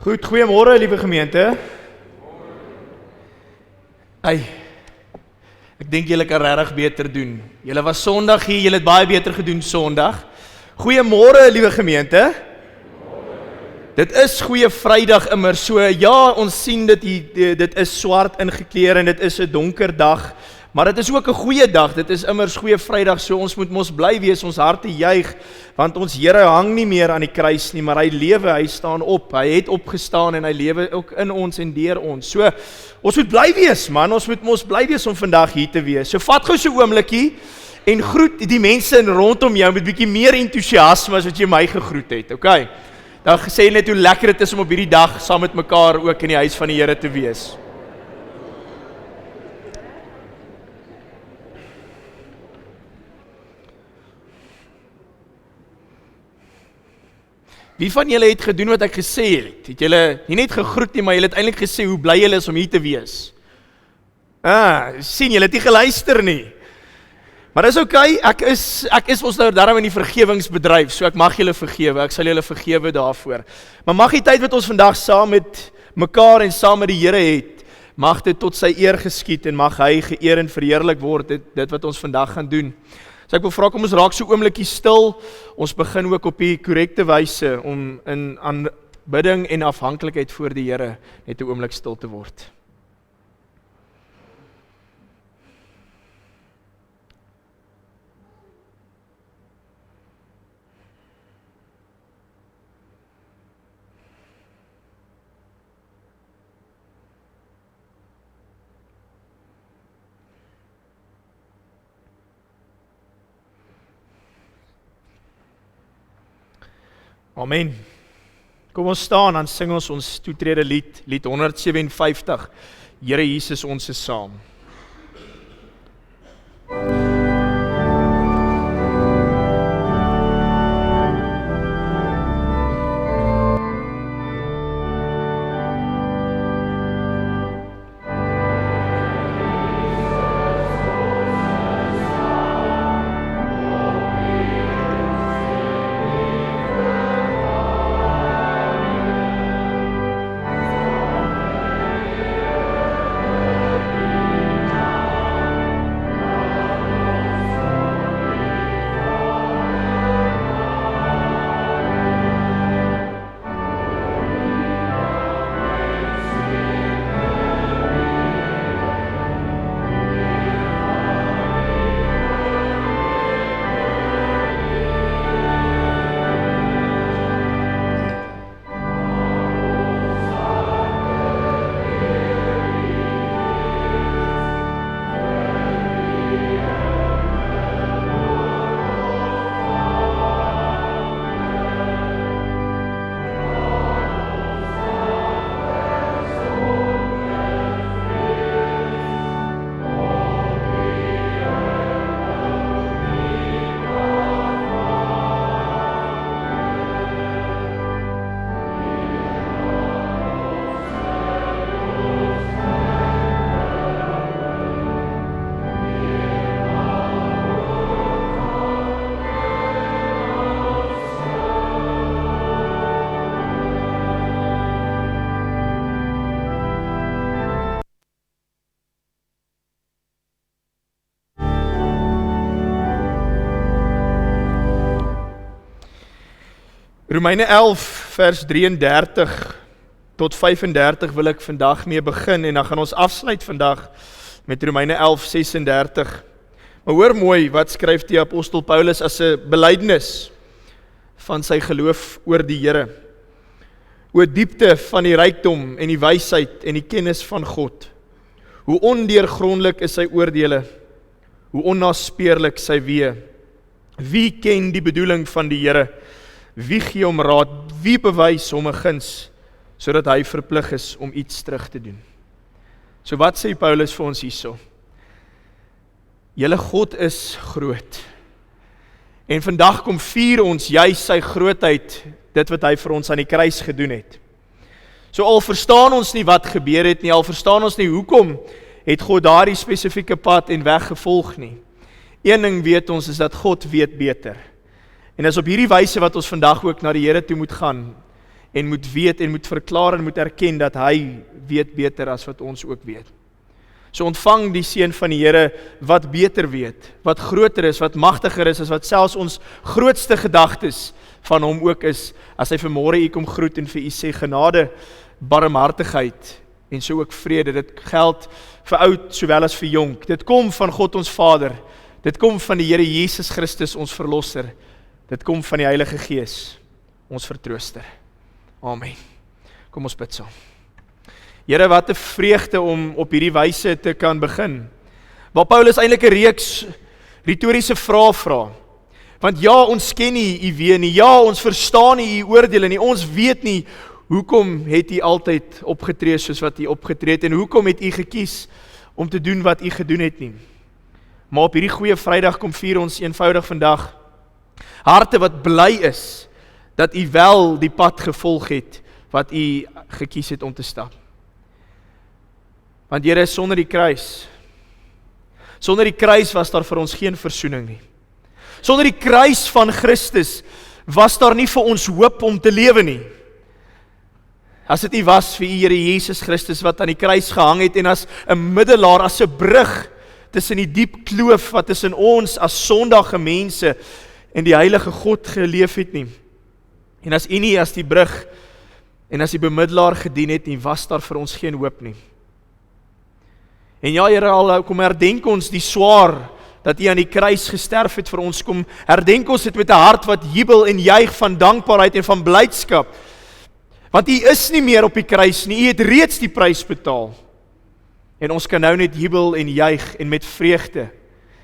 Goed, goeiemôre liewe gemeente. Hey, ek dink julle kan regtig beter doen. Julle was Sondag hier, julle het baie beter gedoen Sondag. Goeiemôre liewe gemeente. Dit is Goeie Vrydag immer so. Ja, ons sien dit is swart ingekleer en dit is 'n donker dag. Maar dit is ook 'n goeie dag, dit is immers Goeie Vrydag, so ons moet mos bly wees, ons harte juig, want ons Here hang nie meer aan die kruis nie, maar hy lewe, hy staan op, hy het opgestaan en hy lewe ook in ons en deur ons. So, ons moet bly wees man, ons moet mos bly wees om vandag hier te wees. So vat gou so 'n oombliekie en groet die mense rondom jou met 'n bietjie meer entoesiasme as wat jy my gegroet het, okay? Dan sê net hoe lekker dit is om op hierdie dag saam met mekaar ook in die huis van die Here te wees. Wie van julle het gedoen wat ek gesê het? Het julle nie net gegroet nie, maar julle het eintlik gesê hoe bly julle is om hier te wees? Sien, julle het nie geluister nie. Maar dis okay, ek is ons nou daarom in die vergewingsbedryf, so ek mag julle vergewe, ek sal julle vergewe daarvoor. Maar mag die tyd wat ons vandag saam met mekaar en saam met die Here het, mag dit tot sy eer geskied en mag hy geëer en verheerlik word, dit wat ons vandag gaan doen. So ek wil vra, kom ons raak so oombliekie stil, ons begin ook op die korrekte wyse om in aanbidding en afhanklikheid voor die Here net 'n oomblik stil te word. Amen. Kom ons staan, dan sing ons toetrede lied 157, Here Jesus ons is saam. Romeine 11 vers 33 tot 35 wil ek vandag mee begin en dan gaan ons afsluit vandag met Romeine 11:36. Maar hoor mooi, wat skryf die apostel Paulus as 'n belydenis van sy geloof oor die Here. O diepte van die rykdom en die wysheid en die kennis van God. Hoe ondeurgrondelik is sy oordeele, hoe onnaspeurlik sy weë. Wie ken die bedoeling van die Here? Wie gee hom raad? Wie bewys hom 'n guns, sodat hy verplig is om iets terug te doen? So wat sê Paulus vir ons hierso? Julle God is groot. En vandag kom vier ons juis sy grootheid, dit wat hy vir ons aan die kruis gedoen het. So al verstaan ons nie wat gebeur het nie, al verstaan ons nie hoekom het God daardie spesifieke pad en weg gevolg nie. Een ding weet ons is dat God weet beter. En is op hierdie wyse wat ons vandag ook na die Here toe moet gaan en moet weet en moet verklaar en moet erken dat hy weet beter as wat ons ook weet. So ontvang die seën van die Here wat beter weet, wat groter is, wat magtiger is, as wat selfs ons grootste gedagtes van hom ook is, as hy vanmôre u kom groet en vir u sê genade, barmhartigheid en so ook vrede. Dit geld vir oud sowel as vir jonk. Dit kom van God ons Vader. Dit kom van die Here Jesus Christus ons verlosser. Dit kom van die Heilige Gees, ons vertrooster. Amen. Kom ons bid saam. Here, wat 'n vreugde om op hierdie wyse te kan begin. Waar Paulus eintlik 'n reeks retoriese vrae vra. Want ja, ons ken nie u weë nie. Ja, ons verstaan nie u oordeele nie. Ons weet nie hoekom het u altyd opgetree soos wat u opgetree het en hoekom het u gekies om te doen wat u gedoen het nie. Maar op hierdie goeie Vrydag kom vier ons eenvoudig vandag harte wat bly is dat u wel die pad gevolg het wat u gekies het om te stap. Want Here, sonder die kruis was daar vir ons geen versoening nie. Sonder die kruis van Christus was daar nie vir ons hoop om te lewe nie. As dit nie was vir u Here Jesus Christus wat aan die kruis gehang het en as 'n middelaar, as 'n brug tussen die diep kloof wat tussen ons as sondige mense en die heilige God geleef het nie. En as u nie as die brug en as die bemiddelaar gedien het nie, was daar vir ons geen hoop nie. En ja, Here, al kom herdenk ons die swaar dat u aan die kruis gesterf het vir ons, kom herdenk ons dit met 'n hart wat jubel en juig van dankbaarheid en van blydskap. Want u is nie meer op die kruis nie, u het reeds die prys betaal. En ons kan nou net jubel en juig en met vreugde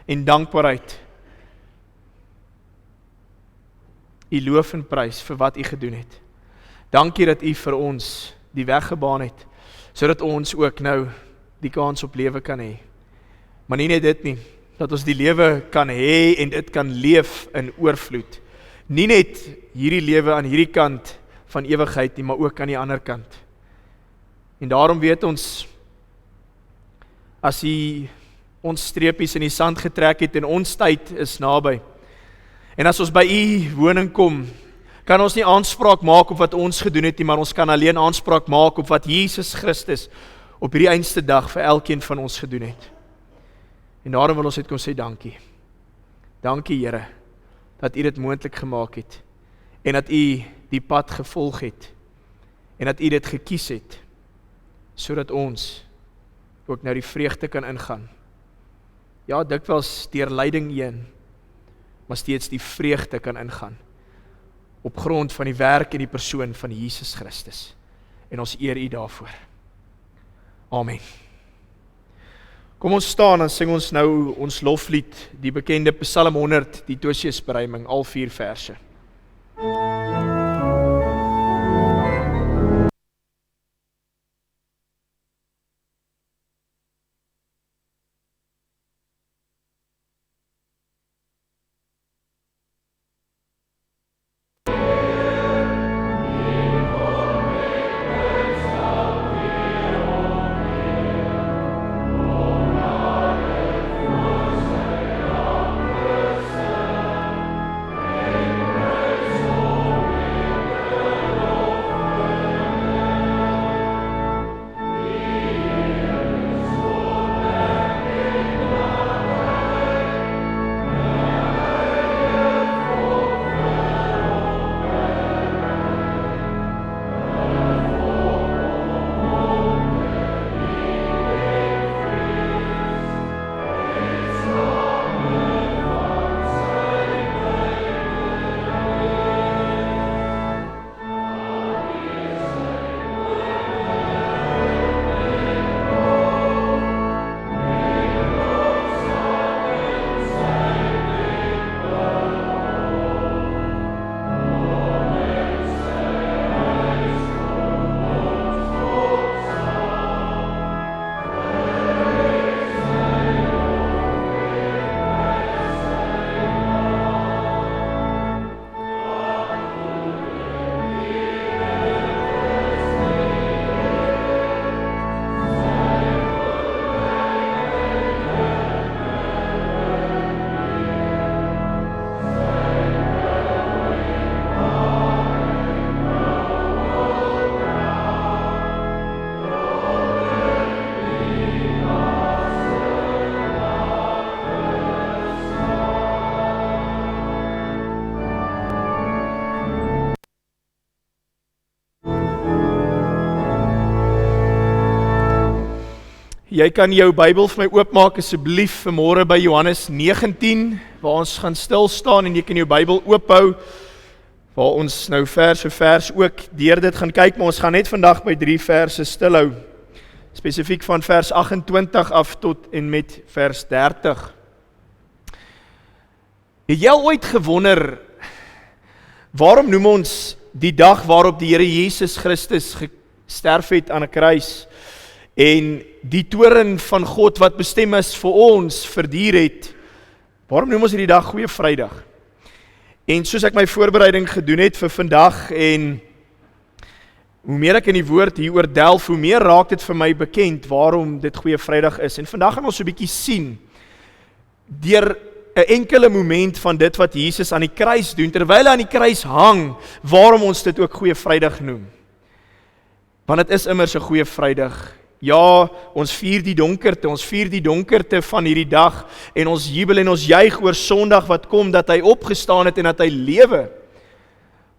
en dankbaarheid u loof en prys vir wat u gedoen het. Dankie dat u vir ons die weg gebaan het, sodat ons ook nou die kans op lewe kan hê. Maar nie net dit nie, dat ons die lewe kan hê en dit kan leef in oorvloed. Nie net hierdie lewe aan hierdie kant van ewigheid nie, maar ook aan die ander kant. En daarom weet ons, as hy ons streepies in die sand getrek het en ons tyd is naby, en as ons by u woning kom, kan ons nie aanspraak maak op wat ons gedoen het nie, maar ons kan alleen aanspraak maak op wat Jesus Christus op hierdie einste dag vir elkeen van ons gedoen het. En daarom wil ons net kom sê dankie. Dankie Here, dat u dit moontlik gemaak het, en dat u die pad gevolg het, en dat u dit gekies het, sodat ons ook nou die vreugde kan ingaan. Ja, dikwels deur lyding heen, maar steeds die vreugde kan ingaan, op grond van die werk en die persoon van Jesus Christus. En ons eer u daarvoor. Amen. Kom ons staan en sing ons nou ons loflied, die bekende Psalm 100, die Tosiusberuiming, al 4 verse. O Jy kan jou Bybel vir my oopmaak asseblief vanmôre by Johannes 19, waar ons gaan stil staan en jy kan jou Bybel oophou, waar ons nou vers vir vers ook deur dit gaan kyk, maar ons gaan net vandag by 3 verse stilhou, spesifiek van vers 28 af tot en met vers 30. Het jy al ooit gewonder, waarom noem ons die dag waarop die Here Jesus Christus gesterf het aan 'n kruis, en die toorn van God wat bestem is vir ons verduur het, waarom noem ons hierdie dag Goeie Vrydag? En soos ek my voorbereiding gedoen het vir vandag, en hoe meer ek in die woord hieroor delf, hoe meer raak dit vir my bekend waarom dit Goeie Vrydag is. En vandag gaan ons so 'n bietjie sien, deur 'n enkele moment van dit wat Jesus aan die kruis doen, terwyl hy aan die kruis hang, waarom ons dit ook Goeie Vrydag noem. Want dit is immers 'n Goeie Vrydag. Ja, ons vier die donkerte van hierdie dag, en ons jubel en ons juig oor Sondag wat kom, dat hy opgestaan het en dat hy lewe.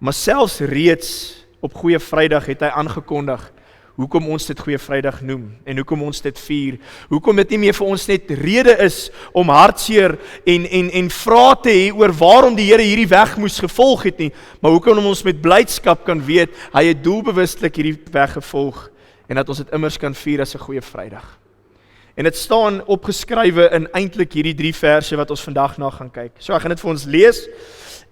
Maar selfs reeds op Goeie Vrydag het hy aangekondig, hoekom ons dit Goeie Vrydag noem, en hoekom ons dit vier, hoekom dit nie meer vir ons net rede is, om hartseer en vrae te hê oor waarom die Here hierdie weg moes gevolg het nie, maar hoekom ons met blydskap kan weet, hy het doelbewustelik hierdie weg gevolg, en dat ons dit immers kan vier as 'n Goeie Vrydag. En dit staan opgeskrywe in eintlik hierdie 3 verse wat ons vandag na gaan kyk. So ek gaan dit vir ons lees,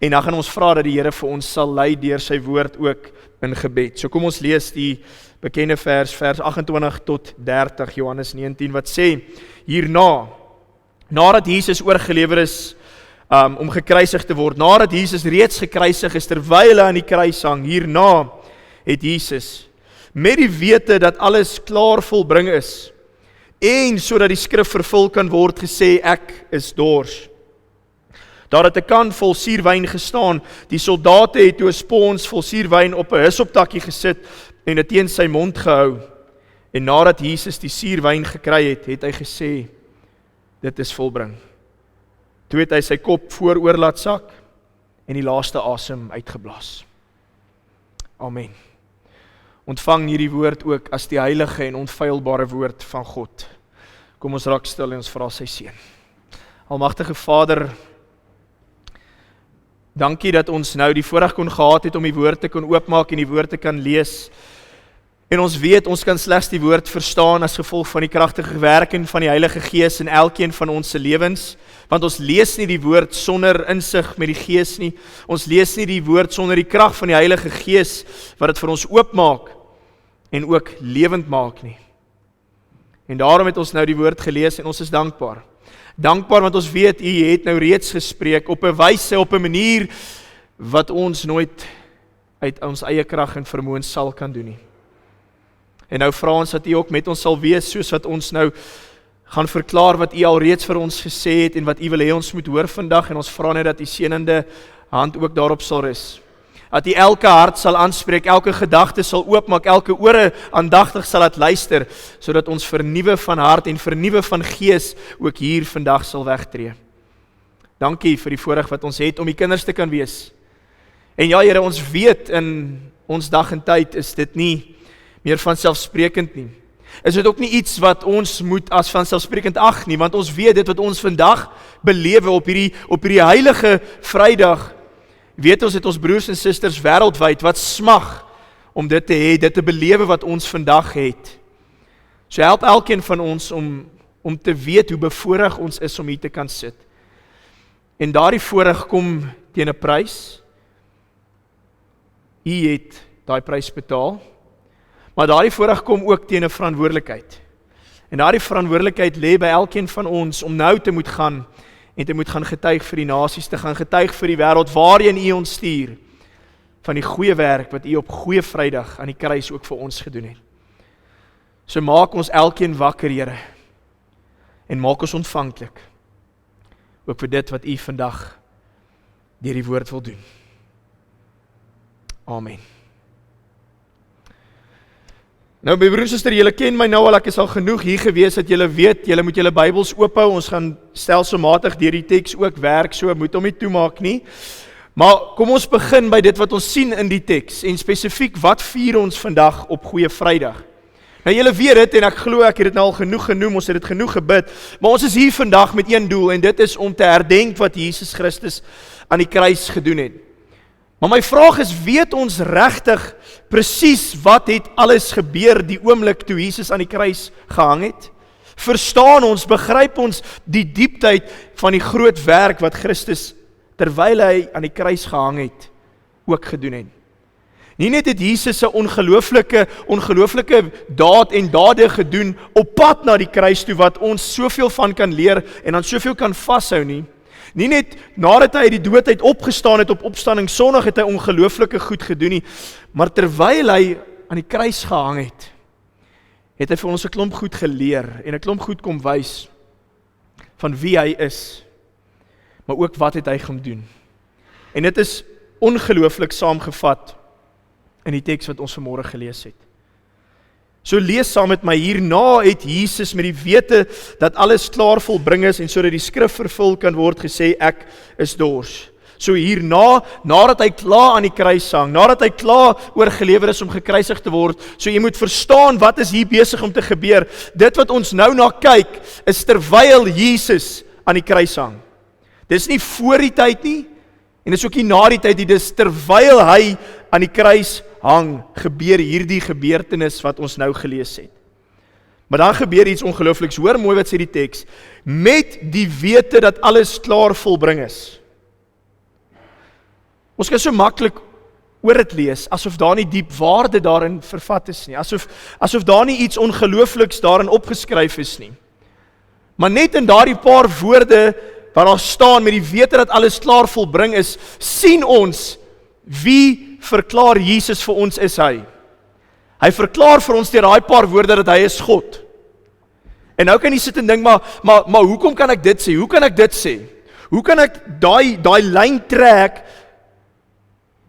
en dan gaan ons vra dat die Here vir ons sal lei deur sy woord ook in gebed. So kom ons lees die bekende vers 28 tot 30, Johannes 19, wat sê, hierna, nadat Jesus oorgelewer is, om gekruisig te word, nadat Jesus reeds gekruisig is, terwyl hy aan die kruis hang, hierna het Jesus, met die wete dat alles klaar volbring is, en sodat die skrif vervul kan word, gesê, ek is dors. Daar het 'n kan vol suurwyn gestaan, die soldate het toe 'n spons vol suurwyn op 'n hyssoptakkie gesit, en dit teen sy mond gehou, en nadat Jesus die suurwyn gekry het, het hy gesê, dit is volbring. Toe het hy sy kop vooroor laat sak, en die laaste asem uitgeblaas. Amen. Ontvang hierdie woord ook as die heilige en onfeilbare woord van God. Kom ons raak stil en ons vra sy seën. Almagtige Vader, dankie dat ons nou die voorreg kon gehad het om die woord te kon oopmaak en die woord te kan lees. En ons weet, ons kan slegs die woord verstaan as gevolg van die kragtige werking van die Heilige Gees in elkeen van ons se lewens, want ons lees nie die woord sonder insig met die Gees nie, ons lees nie die woord sonder die krag van die Heilige Gees, wat dit vir ons oopmaak, en ook lewend maak nie. En daarom het ons nou die woord gelees, en ons is dankbaar. Dankbaar want ons weet, U het nou reeds gespreek, op 'n wyse, op 'n manier, wat ons nooit uit ons eie krag en vermoëns sal kan doen nie. En nou vra ons dat U ook met ons sal wees, soos wat ons nou gaan verklaar wat U al reeds vir ons gesê het, en wat U wil hê ons moet hoor vandag, en ons vra net dat U seënende hand ook daarop sal rus. Dat U elke hart sal aanspreek, elke gedagte sal oopmaak, elke ore aandagtig sal laat luister, sodat ons vernuwe van hart en vernuwe van gees ook hier vandag sal wegtree. Dankie vir die voorreg wat ons het om U kinders te kan wees. En ja, Here, ons weet in ons dag en tyd is dit nie meer vanselfsprekend nie. Is dit ook nie iets wat ons moet as vanselfsprekend ag nie, want ons weet dit wat ons vandag belewe op hierdie heilige Vrydag, weet ons het ons broers en susters wêreldwyd wat smag om dit te hê, dit te belewe wat ons vandag het. So help elkeen van ons om te weet hoe bevoorreg ons is om hier te kan sit. En daardie voorreg kom teen 'n prys. U het daai prys betaal. Maar daardie voorreg kom ook teen 'n verantwoordelikheid. En daardie verantwoordelikheid lê by elkeen van ons om nou te moet gaan en te moet gaan getuig vir die nasies, te gaan getuig vir die wêreld waarheen U ons stuur, van die goeie werk wat U op Goeie Vrydag aan die kruis ook vir ons gedoen het. So maak ons elkeen wakker, Here, en maak ons ontvanklik, ook vir dit wat U vandag deur die woord wil doen. Amen. Nou, my broer en suster, julle ken my nou al, ek is al genoeg hier gewees, dat julle weet, julle moet julle Bybels oophou, ons gaan stelselmatig deur die teks ook werk, so moet hom nie toemaak nie. Maar kom ons begin by dit wat ons sien in die teks, en spesifiek, wat vier ons vandag op Goeie Vrydag? Nou julle weet dit en ek glo ek het dit nou al genoeg genoem, ons het dit genoeg gebid, maar ons is hier vandag met een doel en dit is om te herdenk wat Jesus Christus aan die kruis gedoen het. Maar my vraag is, weet ons regtig presies wat het alles gebeur die oomblik toe Jesus aan die kruis gehang het? Verstaan ons, begryp ons die diepteheid van die groot werk wat Christus terwyl hy aan die kruis gehang het, ook gedoen het? Nie net het Jesus 'n ongelooflike daad en dade gedoen op pad na die kruis toe wat ons soveel van kan leer en dan soveel kan vashou nie. Nie net nadat hy uit die dood uit opgestaan het op opstanding Sondag het hy ongelooflike goed gedoen nie, maar terwyl hy aan die kruis gehang het, het hy vir ons 'n klomp goed geleer en 'n klomp goed kom wys van wie hy is, maar ook wat het hy gaan doen. En dit is ongelooflik saamgevat in die teks wat ons vanmôre gelees het. So lees saam met my, hierna het Jesus met die wete dat alles klaar volbring is en sodat die skrif vervul kan word gesê, ek is dors. So hierna, nadat hy klaar aan die kruis hang, nadat hy klaar oorgelewer is om gekruisig te word, so jy moet verstaan wat is hier besig om te gebeur. Dit wat ons nou na kyk, is terwyl Jesus aan die kruis hang. Dis nie voor die tyd nie, en dis ook nie na die tyd nie, dis terwyl hy aan die kruis hang, gebeur hierdie gebeurtenis wat ons nou gelees het. Maar dan gebeur iets ongeloofliks, hoor mooi wat sê die teks, met die wete dat alles klaar volbring is. Ons kan so maklik oor dit lees, asof daar nie diep waarde daarin vervat is nie, asof daar nie iets ongeloofliks daarin opgeskryf is nie. Maar net in daardie paar woorde, waar daar staan, met die wete dat alles klaar volbring is, sien ons, wie verklaar Jesus vir ons is hy. Hy verklaar vir ons deur daai paar woorde dat hy is God. En nou kan jy sit en dink, maar hoekom kan ek dit sê? Hoe kan ek dit sê? Hoe kan ek daai lyn trek,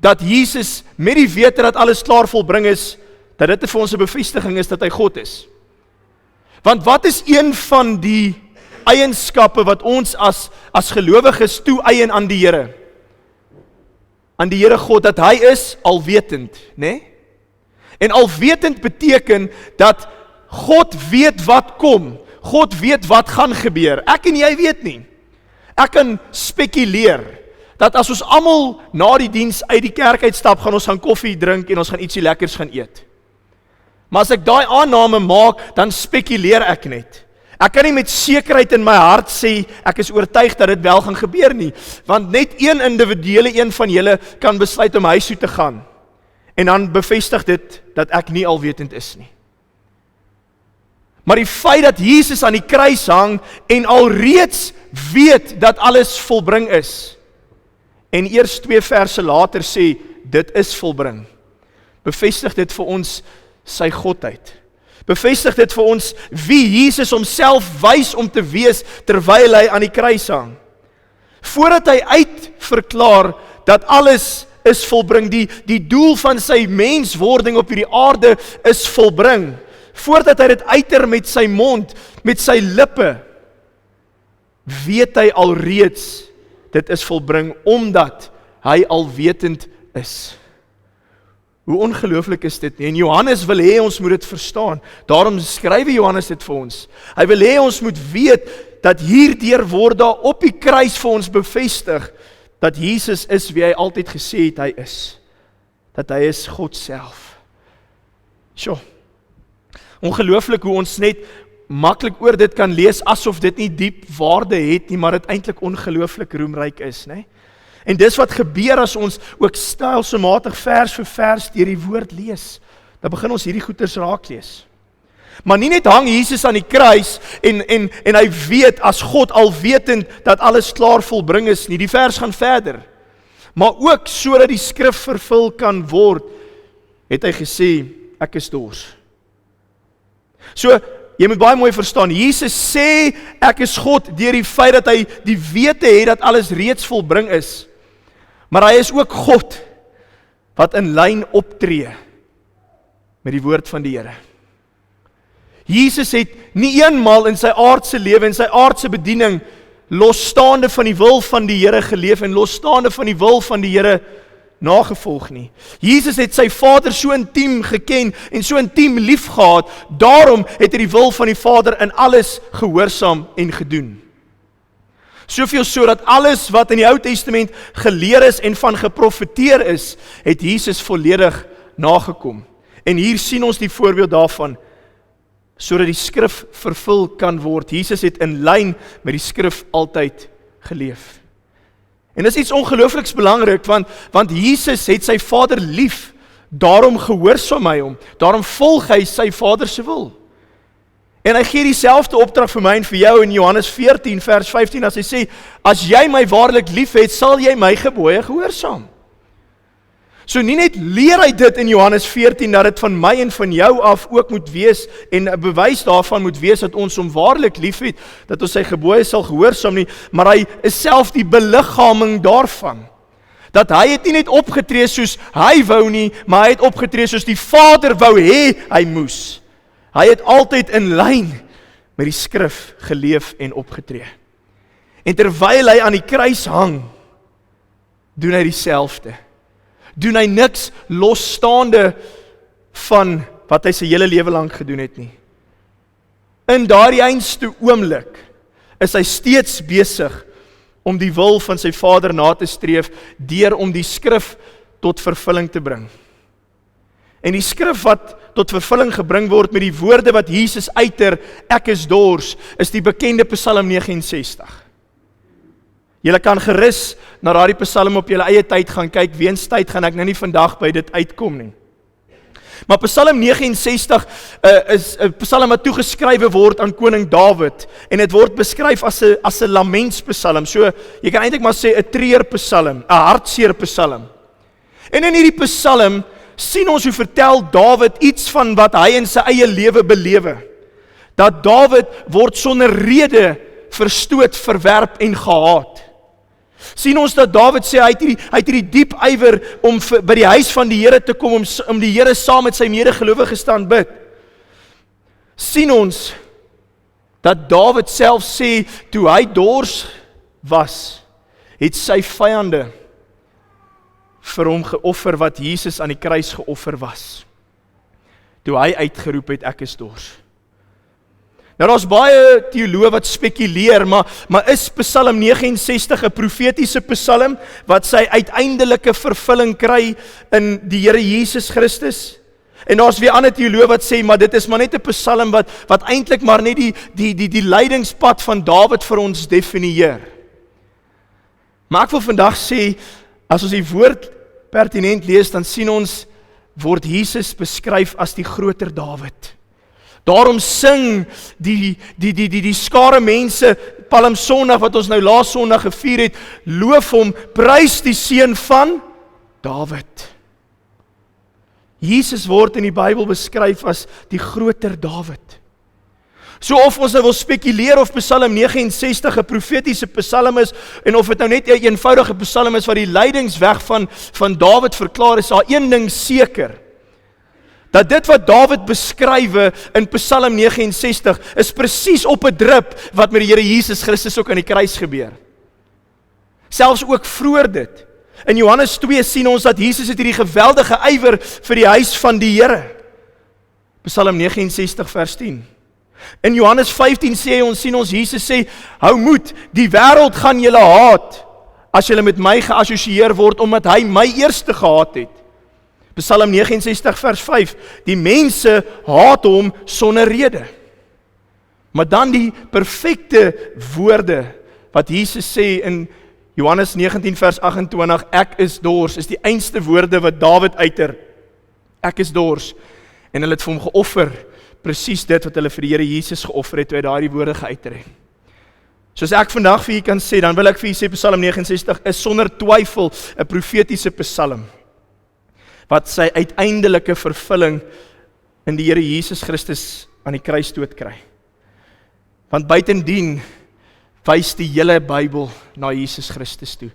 dat Jesus met die wete dat alles klaar volbring is, dat dit vir ons 'n bevestiging is dat hy God is? Want wat is een van die eienskappe wat ons as gelowiges toe-eien aan die Here? Aan die Here God, dat hy is alwetend, né? En alwetend beteken dat God weet wat kom, God weet wat gaan gebeur. Ek en jy weet nie. Ek kan spekuleer, dat as ons almal na die diens uit die kerk uitstap, gaan ons gaan koffie drink en ons gaan ietsie lekkers gaan eet. Maar as ek daai aanname maak, dan spekuleer ek net. Ek kan nie met sekerheid in my hart sê, ek is oortuig dat dit wel gaan gebeur nie, want net een individuele een van julle kan besluit om huis toe te gaan, en dan bevestig dit dat ek nie alwetend is nie. Maar die feit dat Jesus aan die kruis hang, en alreeds weet dat alles volbring is, en eers 2 verse later sê, dit is volbring, bevestig dit vir ons sy godheid. Bevestig dit vir ons wie Jesus homself wys om te wees terwyl hy aan die kruis hang. Voordat hy uitverklaar dat alles is volbring, die doel van sy menswording op hierdie aarde is volbring. Voordat hy dit uiter met sy mond, met sy lippe, weet hy alreeds dit is volbring omdat hy alwetend is. Hoe ongelooflik is dit nie? En Johannes wil hê ons moet dit verstaan. Daarom skryf Johannes dit vir ons. Hy wil hê ons moet weet dat hierdeur word daar op die kruis vir ons bevestig dat Jesus is wie hy altyd gesê het hy is. Dat hy is God self. Sjoe. Ongelooflik hoe ons net maklik oor dit kan lees asof dit nie diep waarde het nie, maar dit eintlik ongelooflik roemryk is, né? En dis wat gebeur as ons ook stelselmatig vers vir vers deur die woord lees. Dan begin ons hierdie goeters raak lees. Maar nie net hang Jesus aan die kruis en hy weet as God alwetend dat alles klaar volbring is nie. Die vers gaan verder. Maar ook sodat die skrif vervul kan word, het hy gesê, ek is dors. So, jy moet baie mooi verstaan, Jesus sê, ek is God deur die feit dat hy die wete het dat alles reeds volbring is. Maar hy is ook God wat in lyn optree met die woord van die Here. Jesus het nie eenmal in sy aardse lewe en sy aardse bediening losstaande van die wil van die Here geleef en losstaande van die wil van die Here nagevolg nie. Jesus het sy Vader so intiem geken en so intiem lief gehad, daarom het hy die wil van die Vader in alles gehoorsaam en gedoen. Soveel so dat alles wat in die Ou Testament geleer is en van geprofeteer is, het Jesus volledig nagekom. En hier sien ons die voorbeeld daarvan, sodat die skrif vervul kan word. Jesus het in lyn met die skrif altyd geleef. En dis iets ongeloofliks belangrik, want Jesus het sy Vader lief, daarom gehoorsaam hy hom, daarom volg hy sy Vader se wil. En hy gee dieselfde opdrag vir my en vir jou in Johannes 14 vers 15 as hy sê, as jy my waarlik lief het, sal jy my gebooie gehoorsaam. So nie net leer hy dit in Johannes 14, dat dit van my en van jou af ook moet wees, en 'n bewys daarvan moet wees dat ons hom waarlik lief het, dat ons sy gebooie sal gehoorsaam nie, maar hy is self die beliggaming daarvan. Dat hy het nie net opgetree soos hy wou nie, maar hy het opgetree soos die Vader wou hê hy moes. Hy het altyd in lyn met die skrif geleef en opgetree. En terwyl hy aan die kruis hang, doen hy dieselfde. Doen hy niks losstaande van wat hy sy hele lewe lank gedoen het nie. In daardie einste oomblik is hy steeds besig om die wil van sy Vader na te streef, deur om die skrif tot vervulling te bring. En die skrif wat tot vervulling gebring word met die woorde wat Jesus uiter, ek is dors, is die bekende Psalm 69. Julle kan gerus na daardie Psalm op julle eie tyd gaan kyk, weens tyd gaan ek nou nie vandag by dit uitkom nie. Maar Psalm 69 is 'n Psalm wat toegeskrywe word aan koning Dawid, en dit word beskryf as 'n lamentspsalm. So, jy kan eintlik maar sê 'n treurpsalm, 'n hartseer psalm. En in hierdie psalm sien ons hoe vertel Dawid iets van wat hy in sy eie lewe belewe. Dat Dawid word sonder rede verstoot, verwerp en gehaat. Sien ons dat Dawid sê, hy het hierdie diep ywer om by die huis van die Here te kom, om die Here saam met sy medegelowiges staan bid. Sien ons dat Dawid self sê, toe hy dors was, het sy vyande vir hom geoffer wat Jesus aan die kruis geoffer was. Toe hy uitgeroep het, ek is dors. Nou daar's baie teoloë wat spekuleer, maar is Psalm 69 'n profetiese psalm wat sy uiteindelike vervulling kry in die Here Jesus Christus? En daar's weer ander teoloë wat sê, maar dit is maar net 'n psalm wat eintlik maar net die leidingspad van Dawid vir ons definieer. Maar ek wil vandag sê, as ons die woord pertinent lees, dan sien ons, word Jesus beskryf as die groter Dawid. Daarom sing die skare mense, Palm Sondag wat ons nou laas Sondag gevier het, loof hom, prys die seun van Dawid. Jesus word in die Bybel beskryf as die groter Dawid. So of ons nou wil spekuleer of Psalm 69 'n profetiese psalm is, en of dit nou net 'n eenvoudige psalm is wat die leidingsweg van Dawid verklaar, is daar een ding seker. Dat dit wat Dawid beskrywe in Psalm 69 is presies op 'n drup wat met die Here Jesus Christus ook aan die kruis gebeur. Selfs ook vroeër dit. In Johannes 2 sien ons dat Jesus het hierdie geweldige ywer vir die huis van die Here. Psalm 69 vers 10. In Johannes 15 sien ons Jesus sê, hou moed, die wêreld gaan julle haat, as julle met my geassosieer word, omdat hy my eerste gehaat het. Psalm 69 vers 5, die mense haat hom sonder rede. Maar dan die perfekte woorde, wat Jesus sê in Johannes 19 vers 28, ek is dors, is die einste woorde wat Dawid uiter, ek is dors, en hulle het vir hom geoffer, presies dit wat hulle vir die Here Jesus geoffer het, toe hy daardie woorde geuiter het. Soos ek vandag vir u kan sê, dan wil ek vir u sê, Psalm 69 is sonder twyfel 'n profetiese psalm, wat sy uiteindelike vervulling in die Here Jesus Christus aan die kruisdood kry. Want buitendien wys die hele Bybel na Jesus Christus toe.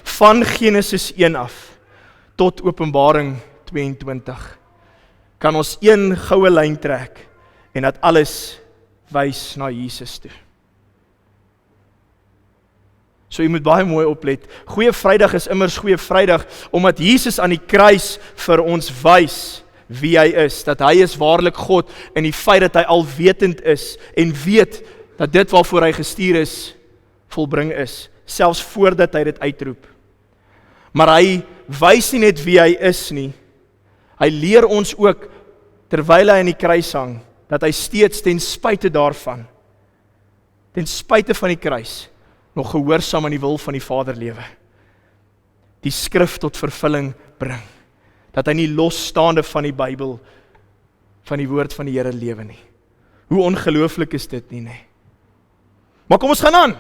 Van Genesis 1 af tot Openbaring 22 kan ons een goue lyn trek en dat alles wys na Jesus toe. So jy moet baie mooi oplet. Goeie Vrydag is immers Goeie Vrydag, omdat Jesus aan die kruis vir ons wys wie hy is, dat hy is waarlik God, en die feit dat hy alwetend is, en weet dat dit waarvoor hy gestuur is, volbring is, selfs voordat hy dit uitroep. Maar hy wys nie net wie hy is nie, hy leer ons ook, terwyl hy aan die kruis hang, dat hy steeds ten spyte daarvan, ten spyte van die kruis, nog gehoorsaam aan die wil van die Vader lewe. Die skrif tot vervulling bring. Dat hy nie losstaande van die Bybel, van die woord van die Here lewe nie. Hoe ongelooflik is dit nie? Maar kom ons gaan aan.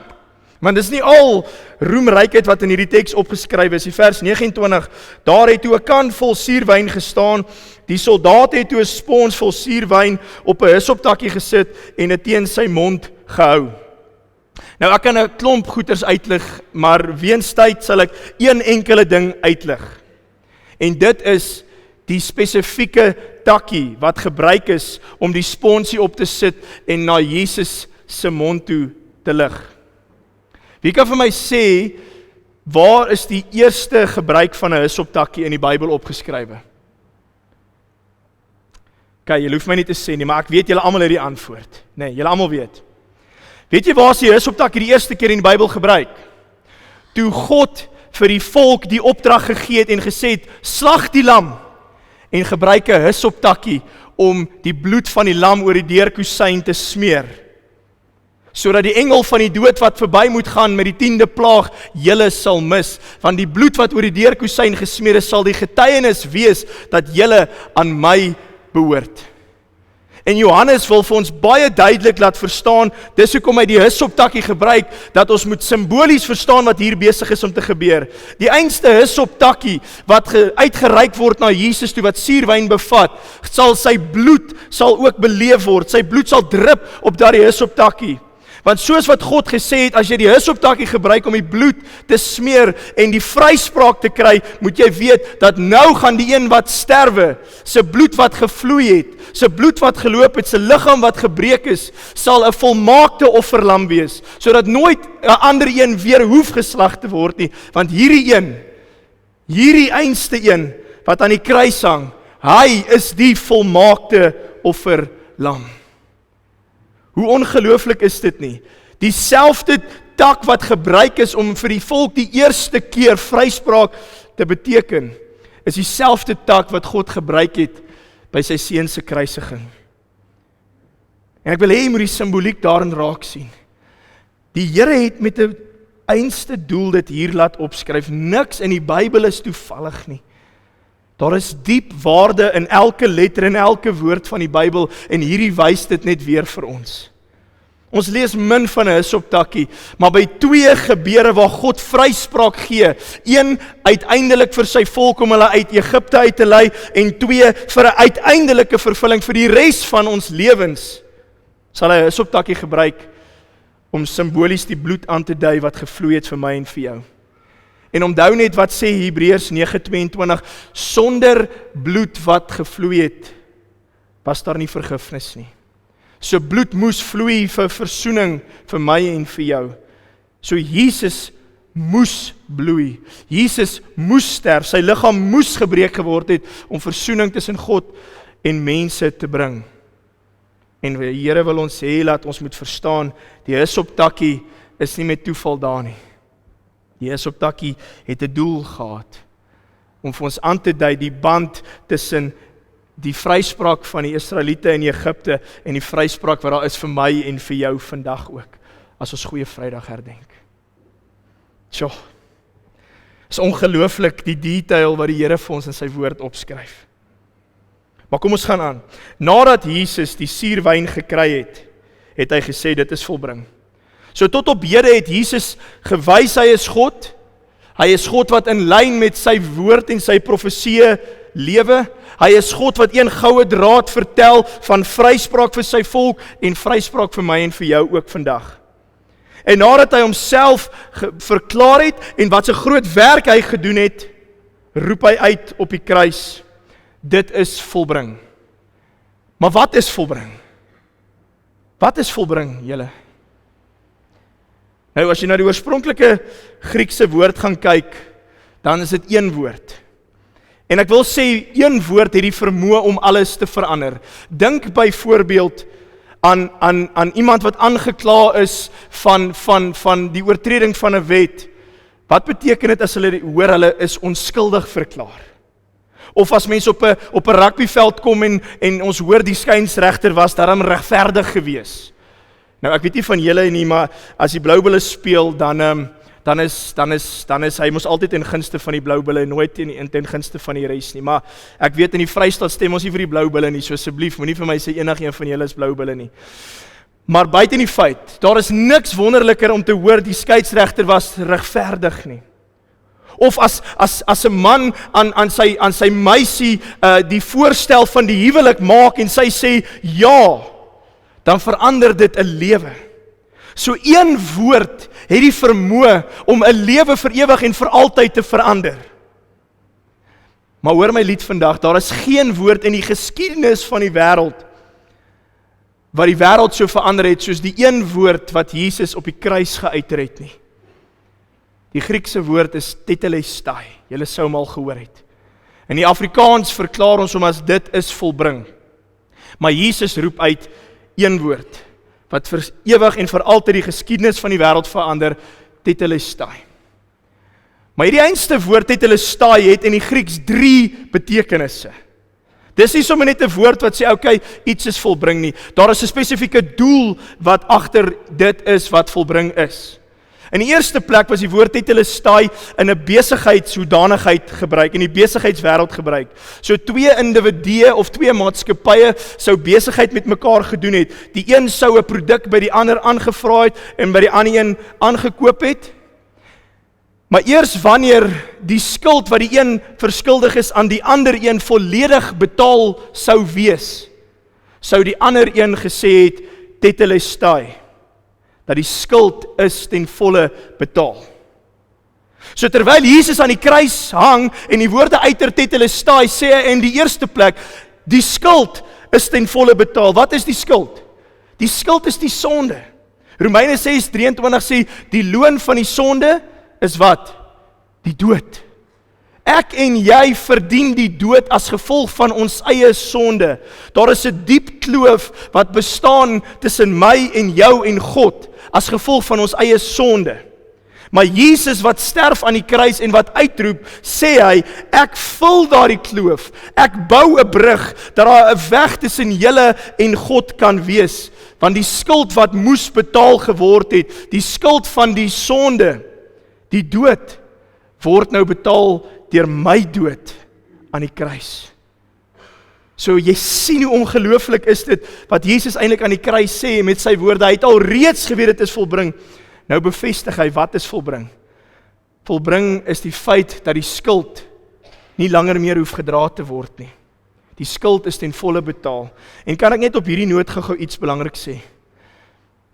Want dis nie al roemrykheid wat in hierdie teks opgeskryf is. Die vers 29, daar het toe 'n kan vol suurwyn gestaan, die soldaat het toe 'n spons vol suurwyn op 'n hyssoptakkie gesit en dit teen sy mond gehou. Nou ek kan 'n klomp goeters uitlig, maar weens tyd sal ek een enkele ding uitlig. En dit is die spesifieke takkie wat gebruik is om die sponsie op te sit en na Jesus se mond toe te lig. Wie kan vir my sê, waar is die eerste gebruik van 'n hyssoptakkie in die Bybel opgeskrywe? Okay, julle hoef my nie te sê nie, maar ek weet julle almal het die antwoord. Nee, julle almal weet. Weet jy waar is die hyssoptakkie die eerste keer in die Bybel gebruik? Toe God vir die volk die opdrag gegee het en gesê het, slag die lam, en gebruik 'n hyssoptakkie om die bloed van die lam oor die deurkusyn te smeer, sodat die engel van die dood wat verby moet gaan met die 10de plaag, julle sal mis, want die bloed wat oor die deurkusyn gesmeer is, sal die getuienis wees, dat julle aan my behoort. En Johannes wil vir ons baie duidelik laat verstaan, dis hoekom hy die hyssoptakkie gebruik, dat ons moet simbolies verstaan wat hier besig is om te gebeur. Die einste hyssoptakkie wat uitgereik word na Jesus toe, wat suurwyn bevat, sal sy bloed sal ook beleef word, sy bloed sal drup op daardie hyssoptakkie. Want soos wat God gesê het, as jy die hyssoptakkie gebruik om die bloed te smeer en die vryspraak te kry, moet jy weet dat nou gaan die een wat sterwe, sy bloed wat gevloei het, sy bloed wat geloop het, sy liggaam wat gebreek is, sal 'n volmaakte offerlam wees, sodat nooit 'n ander een weer hoef geslag te word nie, want hierdie einste een wat aan die kruis hang, hy is die volmaakte offerlam. Hoe ongelooflik is dit nie? Dieselfde tak wat gebruik is om vir die volk die eerste keer vryspraak te beteken, is dieselfde tak wat God gebruik het by sy seun se kruisiging. En ek wil hê jy moet die simboliek daarin raak sien. Die Here het met 'n einste doel dit hier laat opskryf. Niks in die Bybel is toevallig nie. Daar is diep waarde in elke letter en elke woord van die Bybel, en hierdie wys dit net weer vir ons. Ons lees min van 'n hyssoptakkie, maar by 2 gebeure waar God vryspraak gee, 1 uiteindelik vir sy volk om hulle uit Egipte uit te lei, en 2 vir 'n uiteindelike vervulling vir die res van ons lewens, sal hy 'n hyssoptakkie gebruik om simbolies die bloed aan te dui wat gevloei het vir my en vir jou. En onthou net wat sê Hebreërs 9:22, sonder bloed wat gevloei het, was daar nie vergifnis nie. So bloed moes vloei vir versoening vir my en vir jou. So Jesus moes bloei. Jesus moes sterf, sy liggaam moes gebreek geword het om versoening tussen God en mense te bring. En die Here wil ons hê dat ons moet verstaan, die hyssoptakkie is nie met toeval daar nie. Die hyssoptakkie het 'n doel gehad, om vir ons aan te dui die band tussen die vryspraak van die Israeliete in Egipte en die vryspraak wat daar is vir my en vir jou vandag ook, as ons Goeie Vrydag herdenk. Tjoh, is ongelooflik die detail wat die Here vir ons in sy woord opskryf. Maar kom ons gaan aan. Nadat Jesus die suurwyn gekry het, het hy gesê dit is volbring. So tot op hede het Jesus gewys hy is God. Hy is God wat in lyn met sy woord en sy profeseë lewe. Hy is God wat een goue draad vertel van vryspraak vir sy volk en vryspraak vir my en vir jou ook vandag. En nadat hy homself verklaar het en wat 'n groot werk hy gedoen het, roep hy uit op die kruis, dit is volbring. Maar wat is volbring? Wat is volbring, julle? Nou as jy na die oorspronklike Griekse woord gaan kyk, dan is dit een woord. En ek wil sê, een woord het die vermoë om alles te verander. Dink byvoorbeeld aan iemand wat aangekla is van die oortreding van 'n wet. Wat beteken dit as hulle hoor hulle is onskuldig verklaar? Of as mense op 'n rugbyveld kom en ons hoor die skynsregter was daarom regverdig gewees. Nou ek weet nie van julle nie, maar as die Blou Bulle speel dan is hy mos altyd in gunste van die Blou Bulle, nooit ten gunste van die res nie. Maar ek weet in die Vrystaat stem ons nie vir die Blou Bulle nie, so asseblief moenie vir my sê enigiemand van julle is Blou Bulle nie. Maar buite die feit, daar is niks wonderliker om te hoor die skeieregter was regverdig nie. Of as 'n man aan sy meisie die voorstel van die huwelik maak en sy sê ja, dan verander dit 'n lewe. So een woord het die vermoë om 'n lewe vir ewig en vir altyd te verander. Maar hoor my lied vandag, daar is geen woord in die geskiedenis van die wêreld wat die wêreld so verander het soos die een woord wat Jesus op die kruis geuiter het nie. Die Griekse woord is tetelestai. Julle sou hom al gehoor het. In die Afrikaans verklaar ons hom as dit is volbring. Maar Jesus roep uit een woord wat vir ewig en vir altyd die geskiedenis van die wêreld verander, tetelestai. Maar hierdie einste woord tetelestai het in die Grieks 3 betekenisse. Dis nie sommer net 'n woord wat sê okay, iets is volbring nie. Daar is 'n spesifieke doel wat agter dit is wat volbring is. In die eerste plek was die woord tetelestai in 'n besigheidshoedanigheid gebruik, in die besigheidswêreld gebruik. So 2 individue of 2 maatskappye sou besigheid met mekaar gedoen het. Die een sou 'n produk by die ander aangevra het en by die ander een aangekoop het. Maar eers wanneer die skuld wat die een verskuldig is aan die ander een volledig betaal sou wees, sou die ander een gesê het tetelestai, dat die skuld is ten volle betaal. So terwyl Jesus aan die kruis hang en die woorde uiter tetelestai sê hy in die eerste plek, die skuld is ten volle betaal. Wat is die skuld? Die skuld is die sonde. Romeine 6:23 sê, die loon van die sonde is wat? Die dood. Ek en jy verdien die dood as gevolg van ons eie sonde. Daar is 'n diep kloof wat bestaan tussen my en jou en God, as gevolg van ons eie sonde. Maar Jesus wat sterf aan die kruis en wat uitroep, sê hy, ek vul daardie kloof, ek bou 'n brug, dat daar 'n weg tussen julle en God kan wees, want die skuld wat moes betaal geword het, die skuld van die sonde, die dood, word nou betaal deur my dood aan die kruis. So jy sien hoe ongelooflik is dit, wat Jesus eintlik aan die kruis sê met sy woorde, hy het al reeds geweet dit is volbring, nou bevestig hy, wat is volbring? Volbring is die feit dat die skuld nie langer meer hoef gedra te word nie. Die skuld is ten volle betaal. En kan ek net op hierdie noot gou iets belangrik sê?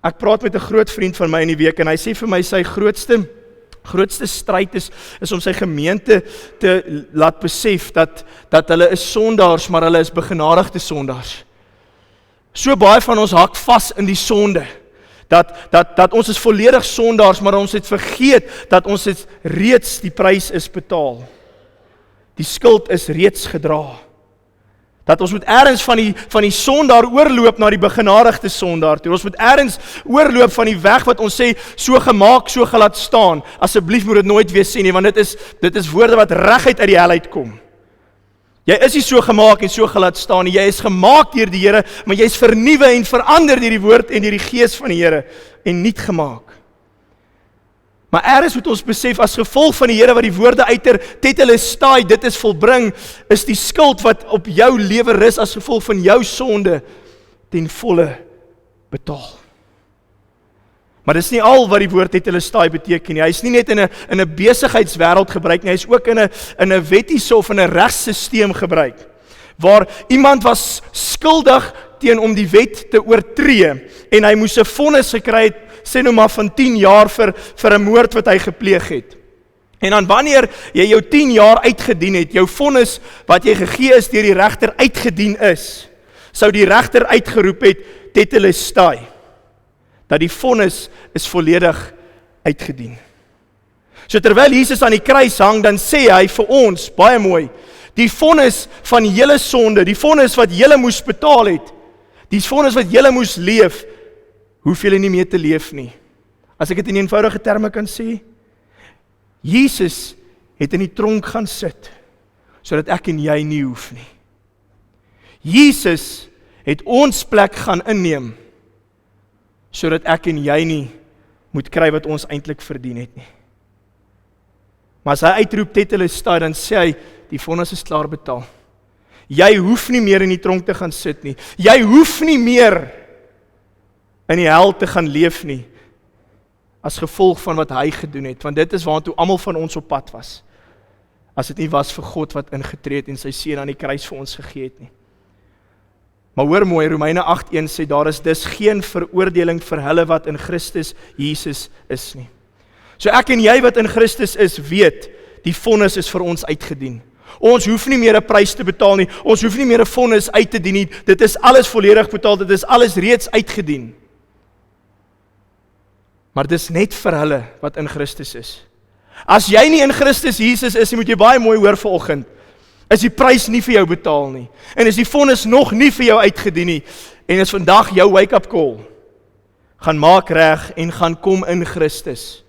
Ek praat met 'n groot vriend van my in die week en hy sê vir my sy grootste stryd is om sy gemeente te laat besef dat hulle is sondaars, maar hulle is begenadigde sondaars. So baie van ons hak vas in die sonde, dat ons is volledig sondaars, maar ons het vergeet dat ons het reeds die prys is betaal. Die skuld is reeds gedra. Dat ons moet ergens van die sondaar oorloop na die begenadigde sondaar toe. Ons moet ergens oorloop van die weg wat ons sê, so gemaak, so gelaat staan. Asseblief moet dit nooit weer sê nie, want dit is woorde wat reguit uit die hel uitkom. Jy is nie so gemaak en so gelaat staan nie. Jy is gemaak deur die Here, maar jy is vernuwe en verander deur die woord en deur die gees van die Here en nuut gemaak. Maar ergens moet ons besef, as gevolg van die Here wat die woorde uiter tetelestai, dit is volbring, is die skuld wat op jou lewe rus as gevolg van jou sonde ten volle betaal. Maar dis nie al wat die woord tetelestai beteken nie. Hy is nie net in 'n besigheidswêreld gebruik nie, hy is ook in 'n wettiese of in 'n regstelsel gebruik, waar iemand was skuldig teen om die wet te oortree, en hy moes 'n vonnis gekry het, sê nou maar van 10 jaar vir 'n moord wat hy gepleeg het. En dan wanneer jy jou 10 jaar uitgedien het, jou vonnis wat jy gegee is deur die regter uitgedien is, sou die regter uitgeroep het tetelestai, dat die vonnis is volledig uitgedien. So terwyl Jesus aan die kruis hang, dan sê hy vir ons, baie mooi, die vonnis van julle sonde, die vonnis wat julle moes betaal het, die vonnis wat julle moes leef, hoef julle nie meer te leef nie. As ek dit in eenvoudige terme kan sê, Jesus het in die tronk gaan sit, sodat ek en jy nie hoef nie. Jesus het ons plek gaan inneem, sodat ek en jy nie moet kry wat ons eintlik verdien het nie. Maar as hy uitroep Tetelestai, dan sê hy, die vonnis is klaar betaal. Jy hoef nie meer in die tronk te gaan sit nie. Jy hoef nie meer in die hel te gaan leef nie, as gevolg van wat hy gedoen het, want dit is waartoe almal van ons op pad was, as dit nie was vir God wat ingetree het en sy seun aan die kruis vir ons gegee het nie. Maar hoor mooi, Romeine 8:1 sê, daar is dus geen veroordeling vir hulle wat in Christus Jesus is nie. So ek en jy wat in Christus is, weet, die vonnis is vir ons uitgedien. Ons hoef nie meer 'n prys te betaal nie, ons hoef nie meer 'n vonnis uit te dien nie, dit is alles volledig betaal, dit is alles reeds uitgedien. Maar dit is net vir hulle wat in Christus is. As jy nie in Christus Jesus is, moet jy baie mooi hoor vanoggend, is die prys nie vir jou betaal nie, en is die vonnis nog nie vir jou uitgedien nie, en is vandag jou wake-up call, gaan maak reg en gaan kom in Christus.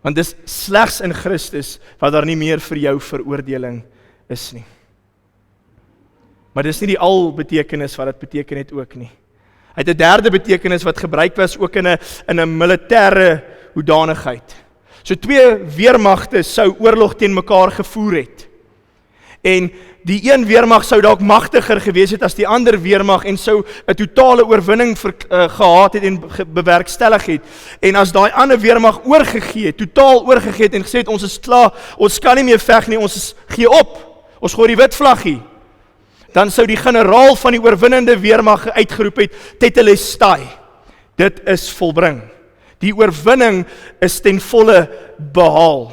Want dis slegs in Christus wat daar nie meer vir jou veroordeling is nie. Maar dis nie die al betekenis wat dit beteken het ook nie. Hy het 'n derde betekenis wat gebruik was ook in 'n militêre hoedanigheid. So twee weermagte sou oorlog teen mekaar gevoer het. En die een weermag sou dalk magtiger gewees het as die ander weermag en sou 'n totale oorwinning gehad het en bewerkstellig het. En as daai ander weermag oorgegee het, totaal oorgegee het en gesê het, ons is klaar, ons kan nie meer veg nie, ons gee op, ons gooi die wit vlaggie, dan sou die generaal van die oorwinnende weermag uitgeroep het, Tetelestai, dit is volbring. Die oorwinning is ten volle behaal.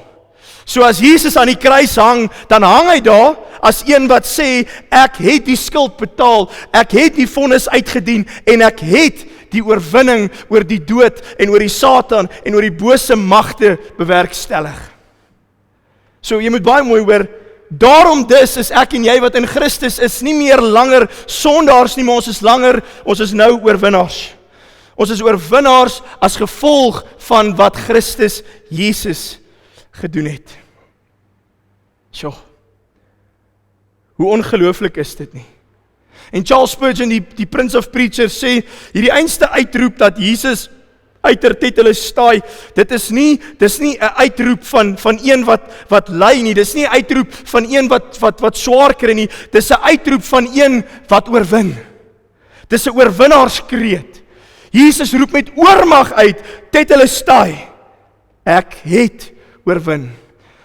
So as Jesus aan die kruis hang, dan hang hy daar as een wat sê, ek het die skuld betaal, ek het die vonnis uitgedien, en ek het die oorwinning oor die dood, en oor die Satan, en oor die bose magte bewerkstellig. So jy moet baie mooi hoor, daarom dus is ek en jy wat in Christus is, nie meer langer sondaars nie, maar ons is nou oorwinnaars. Ons is oorwinnaars as gevolg van wat Christus Jesus gedoen het. Sjoe, hoe ongelooflik is dit nie? En Charles Spurgeon, die Prince of Preachers, sê, hierdie einste uitroep dat Jesus uiter Tetelestai, dit is nie 'n uitroep van een wat ly nie, dis nie 'n uitroep van een wat swaar kry nie, dis 'n uitroep van een wat oorwin. Dis 'n oorwinnaarskreet. Jesus roep met oormag uit, Tetelestai, ek het oorwin.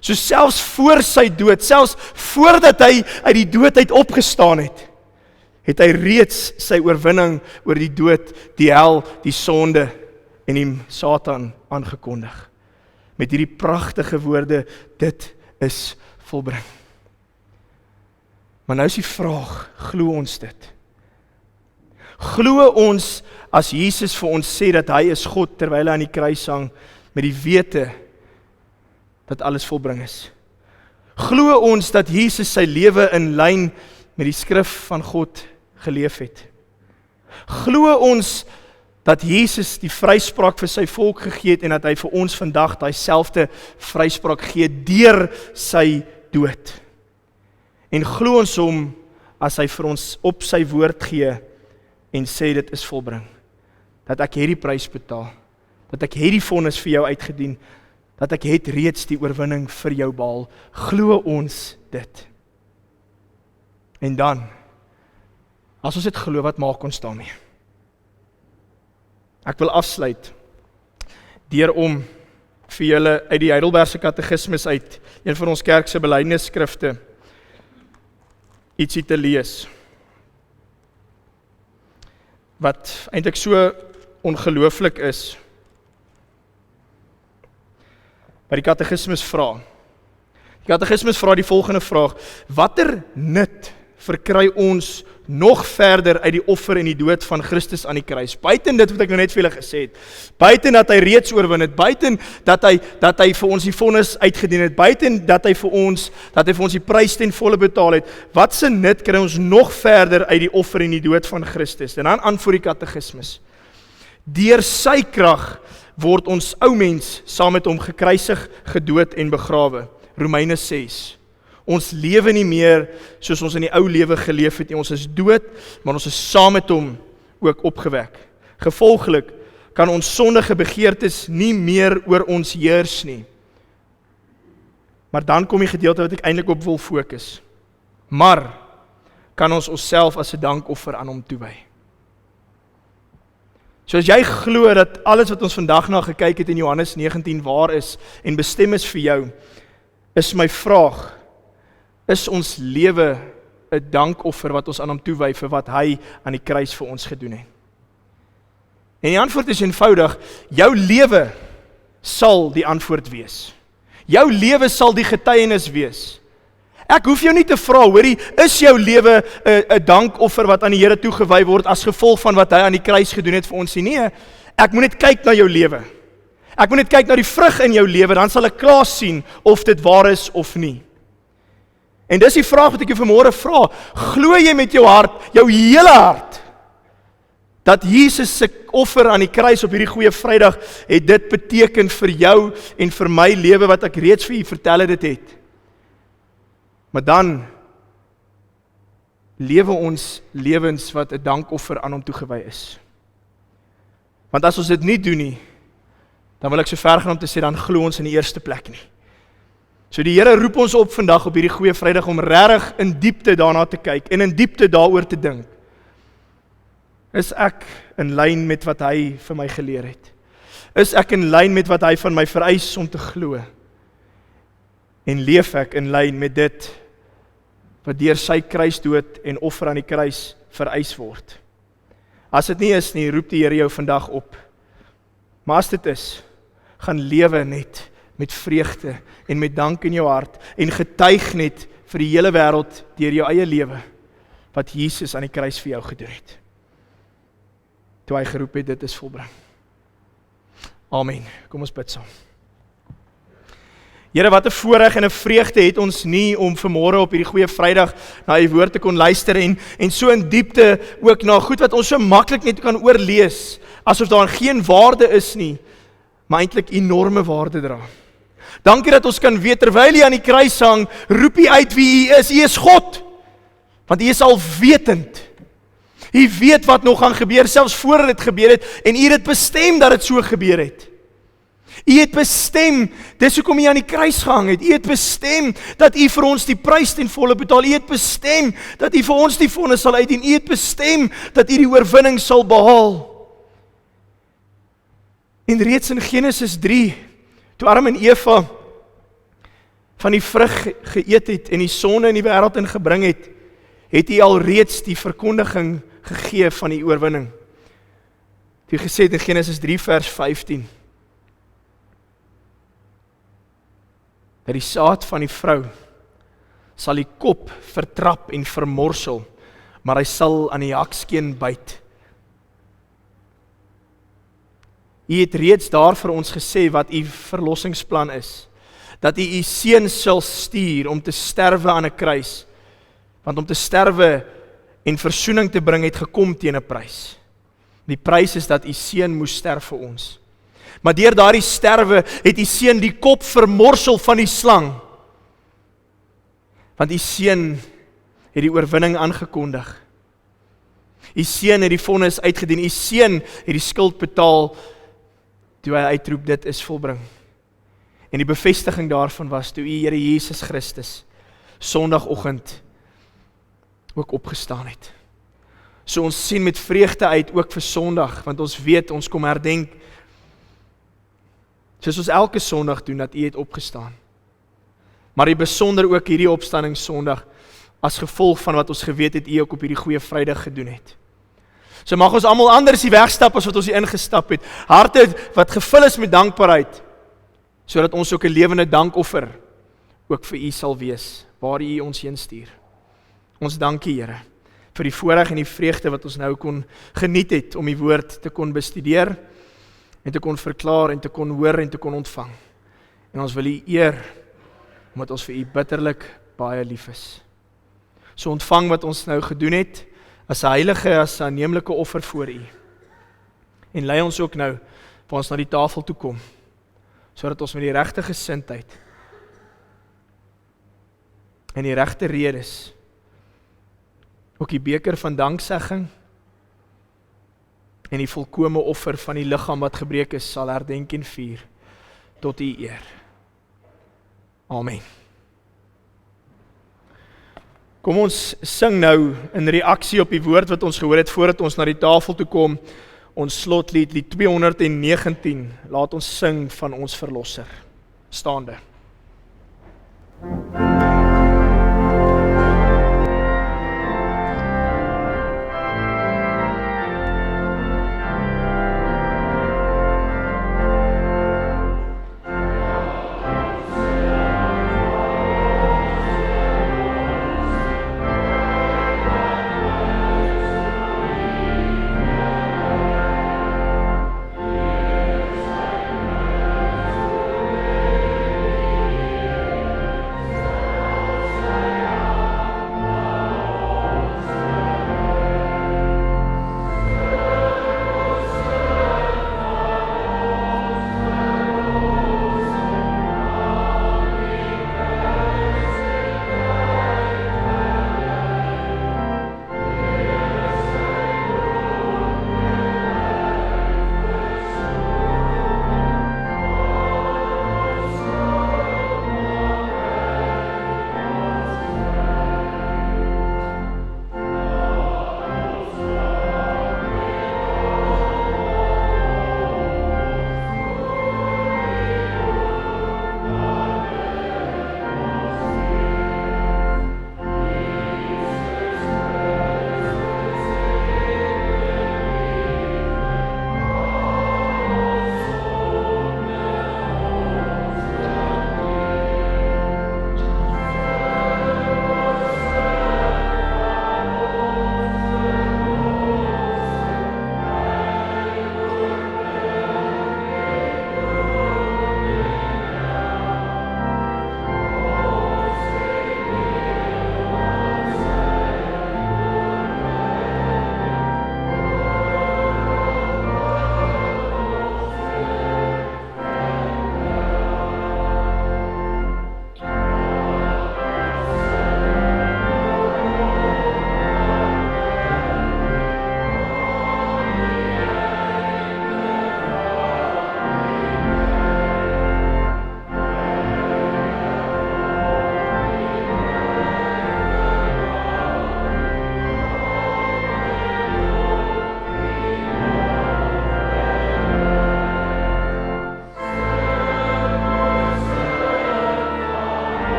So selfs voor sy dood, selfs voordat hy uit die dood uit opgestaan het hy reeds sy oorwinning oor die dood, die hel, die sonde en die Satan aangekondig. Met hierdie pragtige woorde, dit is volbring. Maar nou is die vraag, glo ons dit? Glo ons as Jesus vir ons sê dat hy is God terwyl hy aan die kruis hang met die wete dat alles volbring is? Glo ons dat Jesus sy lewe in lyn met die skrif van God geleef het? Glo ons dat Jesus die vryspraak vir sy volk gegee het en dat hy vir ons vandag daai selfde vryspraak gee deur sy dood? En glo ons hom as hy vir ons op sy woord gee en sê dit is volbring? Dat ek hierdie prys betaal, dat ek hierdie vonnis vir jou uitgedien, dat ek het reeds die oorwinning vir jou behaal. Glo ons dit? En dan, as ons dit glo, wat maak ons daarmee? Ek wil afsluit deur om vir julle uit die Heidelbergse Katekismes uit, een van ons kerk se belydenisskrifte, ietsie te lees, wat eintlik so ongelooflik is, wat die Katekismes vra. Die Katekismes vra die volgende vraag: watter nut verkry ons nog verder uit die offer en die dood van Christus aan die kruis. Buiten dit wat ek nou net vir julle gesê het, buiten dat hy reeds oorwin het, buiten dat hy vir ons die vonnis uitgedien het, buiten dat hy vir ons die prys ten volle betaal het, wat se nut kry ons nog verder uit die offer en die dood van Christus? En dan antwoord die katekismus: deur sy krag word ons ou mens saam met hom gekruisig, gedood en begrawe. Romeine 6. Ons lewe nie meer soos ons in die ou lewe geleef het nie. Ons is dood, maar ons is saam met hom ook opgewek. Gevolglik kan ons sondige begeertes nie meer oor ons heers nie. Maar dan kom die gedeelte wat ek eintlik op wil fokus. Maar kan ons onsself as 'n dankoffer aan hom toewy. So as jy glo dat alles wat ons vandag na gekyk het in Johannes 19 waar is en bestem is vir jou, is my vraag: is ons lewe 'n dankoffer wat ons aan hom toewy vir wat hy aan die kruis vir ons gedoen het? En die antwoord is eenvoudig: jou lewe sal die antwoord wees. Jou lewe sal die getuienis wees. Ek hoef jou nie te vra, hoorie, is jou lewe 'n dankoffer wat aan die Here toegewy word as gevolg van wat hy aan die kruis gedoen het vir ons nie? Nee, ek moet net kyk na jou lewe. Ek moet net kyk na die vrug in jou lewe, dan sal ek klaar sien of dit waar is of nie. En dis die vraag wat ek jou vanmôre vra. Glo jy met jou hart, jou hele hart, dat Jesus se offer aan die kruis op hierdie goeie Vrydag het dit beteken vir jou en vir my lewe wat ek reeds vir u vertel het dit het? Maar dan lewe ons lewens wat 'n dankoffer aan hom toegewy is. Want as ons dit nie doen nie, dan wil ek so ver gaan om te sê, dan glo ons in die eerste plek nie. So die Here roep ons op vandag op hierdie goeie Vrydag om regtig in diepte daarna te kyk en in diepte daaroor te dink. Is ek in lyn met wat hy vir my geleer het? Is ek in lyn met wat hy van my vereis om te glo? En leef ek in lyn met dit wat deur sy kruisdood en offer aan die kruis vereis word? As dit nie is nie, roep die Here jou vandag op. Maar as dit is, gaan lewe net met vreugde en met dank in jou hart en getuig net vir die hele wêreld deur jou eie lewe wat Jesus aan die kruis vir jou gedoen het. Toe hy geroep het, dit is volbring. Amen. Kom ons bid saam. Here, wat 'n voorreg en 'n vreugde het ons nie om vanmôre op hierdie goeie Vrydag na u woord te kon luister en so in diepte ook na goed wat ons so maklik net kan oorlees, asof daar geen waarde is nie, maar eintlik enorme waarde dra. Dankie dat ons kan weet, terwyl hy aan die kruis hang, roep hy uit wie hy is. Hy is God, want hy is alwetend. Hy weet wat nog gaan gebeur, selfs voordat dit gebeur het, en hy het dit bestem dat dit so gebeur het. Hy het bestem, dis hoekom hy aan die kruis gehang het. Hy het bestem dat hy vir ons die prys ten volle betaal. Hy het bestem dat hy vir ons die vonnis sal uitdien. Hy het bestem dat hy die oorwinning sal behaal. En reeds in Genesis 3, toe Adam en Eva van die vrug geëet het en die sonde in die wêreld ingebring het, het hy al reeds die verkondiging gegee van die oorwinning. Toe gesê het in Genesis 3 vers 15, dat die saad van die vrou sal die kop vertrap en vermorsel, maar hy sal aan die hakskeen byt. Hy het reeds daar vir ons gesê wat u verlossingsplan is, dat hy u seun sal stuur om te sterwe aan 'n kruis, want om te sterwe en versoening te bring het gekom teen 'n prys. Die prys is dat u seun moes sterf vir ons. Maar deur daardie sterwe het die seun die kop vermorsel van die slang. Want die seun het die oorwinning aangekondig. Die seun het die vonnis uitgedien. Die seun het die skuld betaal toe hy uitroep, dit is volbring. En die bevestiging daarvan was toe u Here Jesus Christus Sondagoggend ook opgestaan het. So ons sien met vreugde uit ook vir Sondag, want ons weet ons kom herdenk soos ons elke Sondag doen, dat u het opgestaan. Maar die besonder ook hierdie opstanding Sondag, as gevolg van wat ons geweet het, u ook op hierdie goeie Vrydag gedoen het. So mag ons almal anders die wegstap as wat ons hier ingestap het, harte wat gevul is met dankbaarheid, sodat ons ook 'n lewende dankoffer ook vir u sal wees, waar u ons heen stuur. Ons dank U, Here, vir die voorreg en die vreugde wat ons nou kon geniet het om die woord te kon bestudeer en te kon verklaar en te kon hoor en te kon ontvang. En ons wil U eer, omdat ons vir U bitterlik baie lief is. So ontvang wat ons nou gedoen het, as 'n heilige, as 'n aanneemlike offer voor U. En lei ons ook nou, waar ons na die tafel toe kom, sodat ons met die regte gesindheid en die regte redes, ook die beker van danksegging en die volkome offer van die liggaam wat gebreek is, sal herdenk en vier tot U eer. Amen. Kom ons sing nou in reaksie op die woord wat ons gehoor het, voordat ons na die tafel toe kom, ons slotlied, lied 219, laat ons sing van ons verlosser. Staande.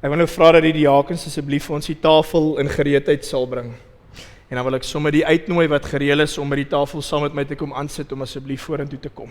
Ek wil nou vra dat die diakens asseblief vir ons die tafel in gereedheid sal bring. En dan wil ek sommer die uitnooi wat gereël is om by die tafel saam met my te kom aansit om asseblief vorentoe te kom.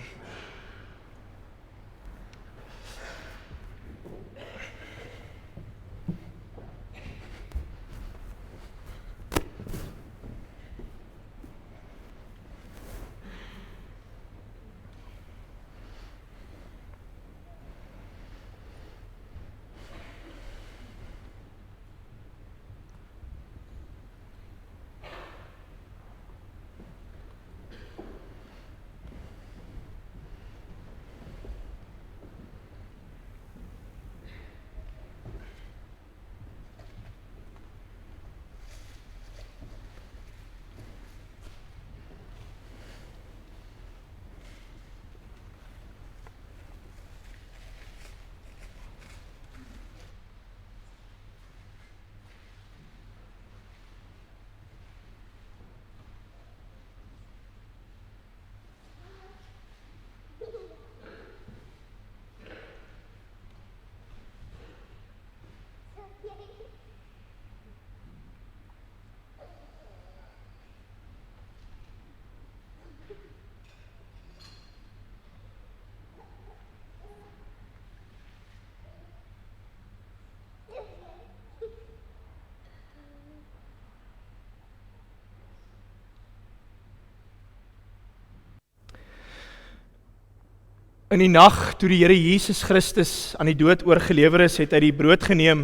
In die nag toe die Here Jesus Christus aan die dood oorgelewer is, het hy die brood geneem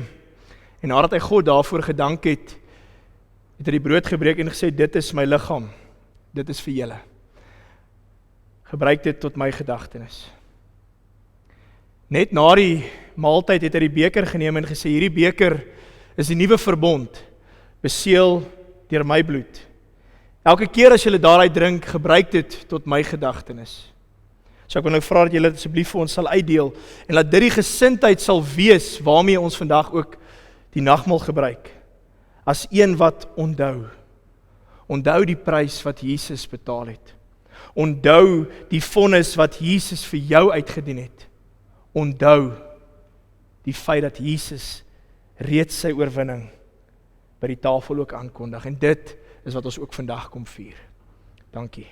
en nadat hy God daarvoor gedank het hy die brood gebreek en gesê, dit is my liggaam, dit is vir julle. Gebruik dit tot my gedagtenis. Net na die maaltyd het hy die beker geneem en gesê, hierdie beker is die nuwe verbond, beseël deur my bloed. Elke keer as julle daaruit drink, gebruik dit tot my gedagtenis. So ek wil nou vra dat julle dit asseblief vir ons sal uitdeel, en laat dit die gesindheid sal wees, waarmee ons vandag ook die nagmaal gebruik, as een wat onthou. Onthou die prys wat Jesus betaal het. Onthou die vonnis wat Jesus vir jou uitgedien het. Onthou die feit dat Jesus reeds sy oorwinning by die tafel ook aankondig. En dit is wat ons ook vandag kom vier. Dankie.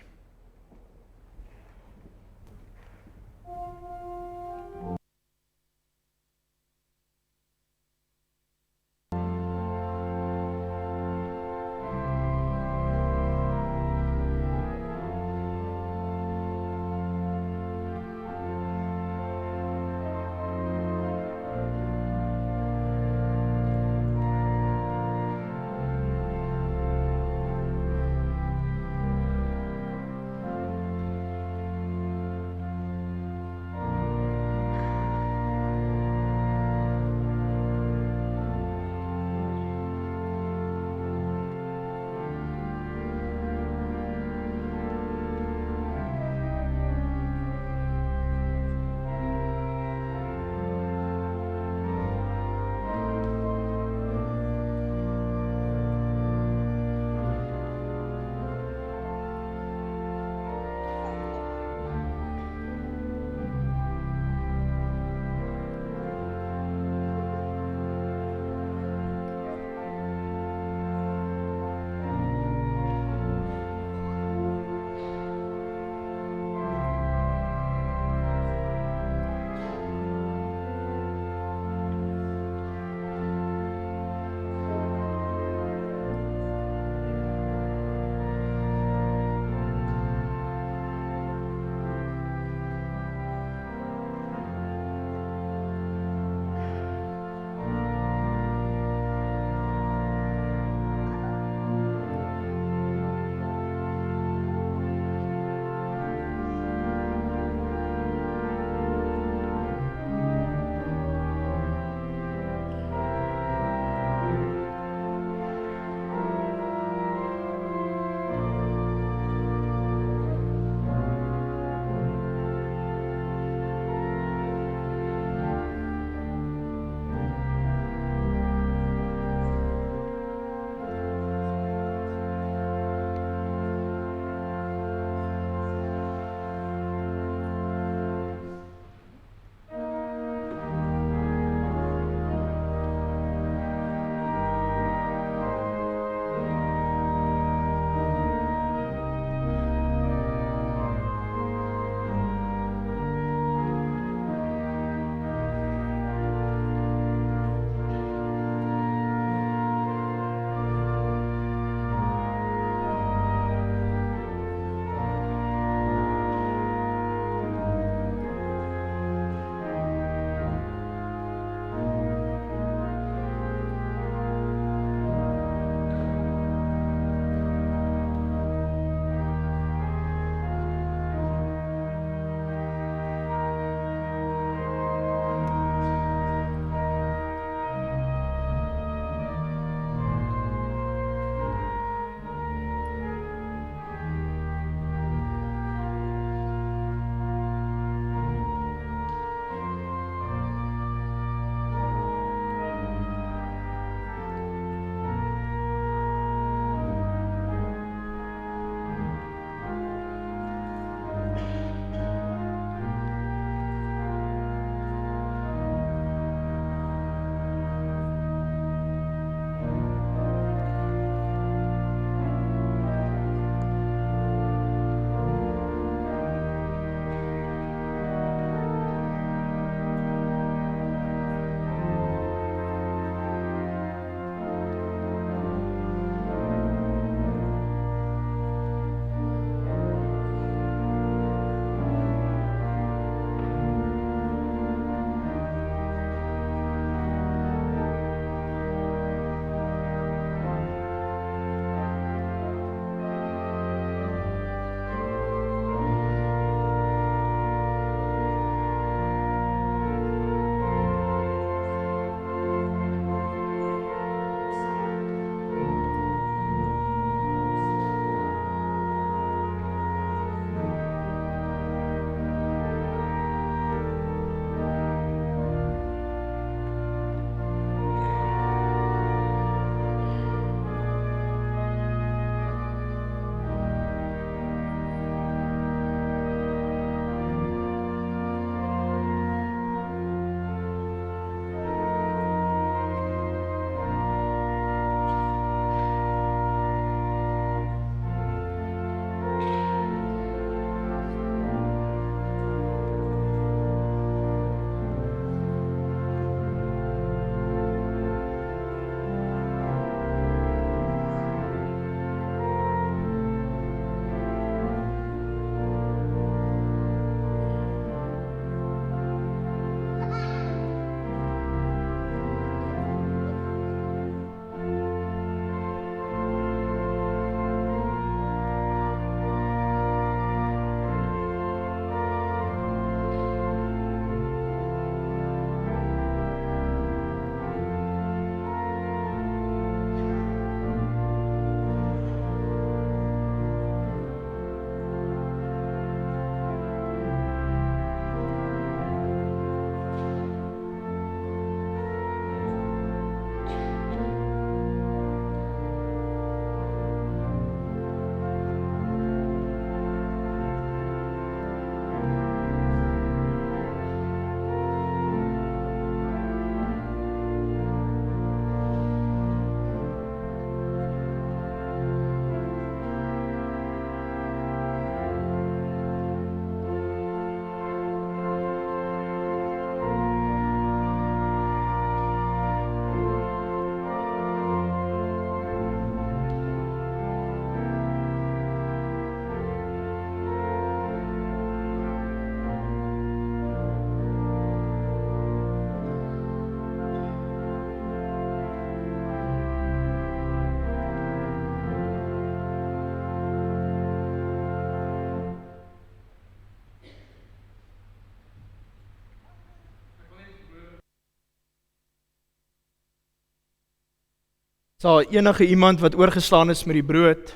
daar enige iemand wat oorgeslaan is met die brood?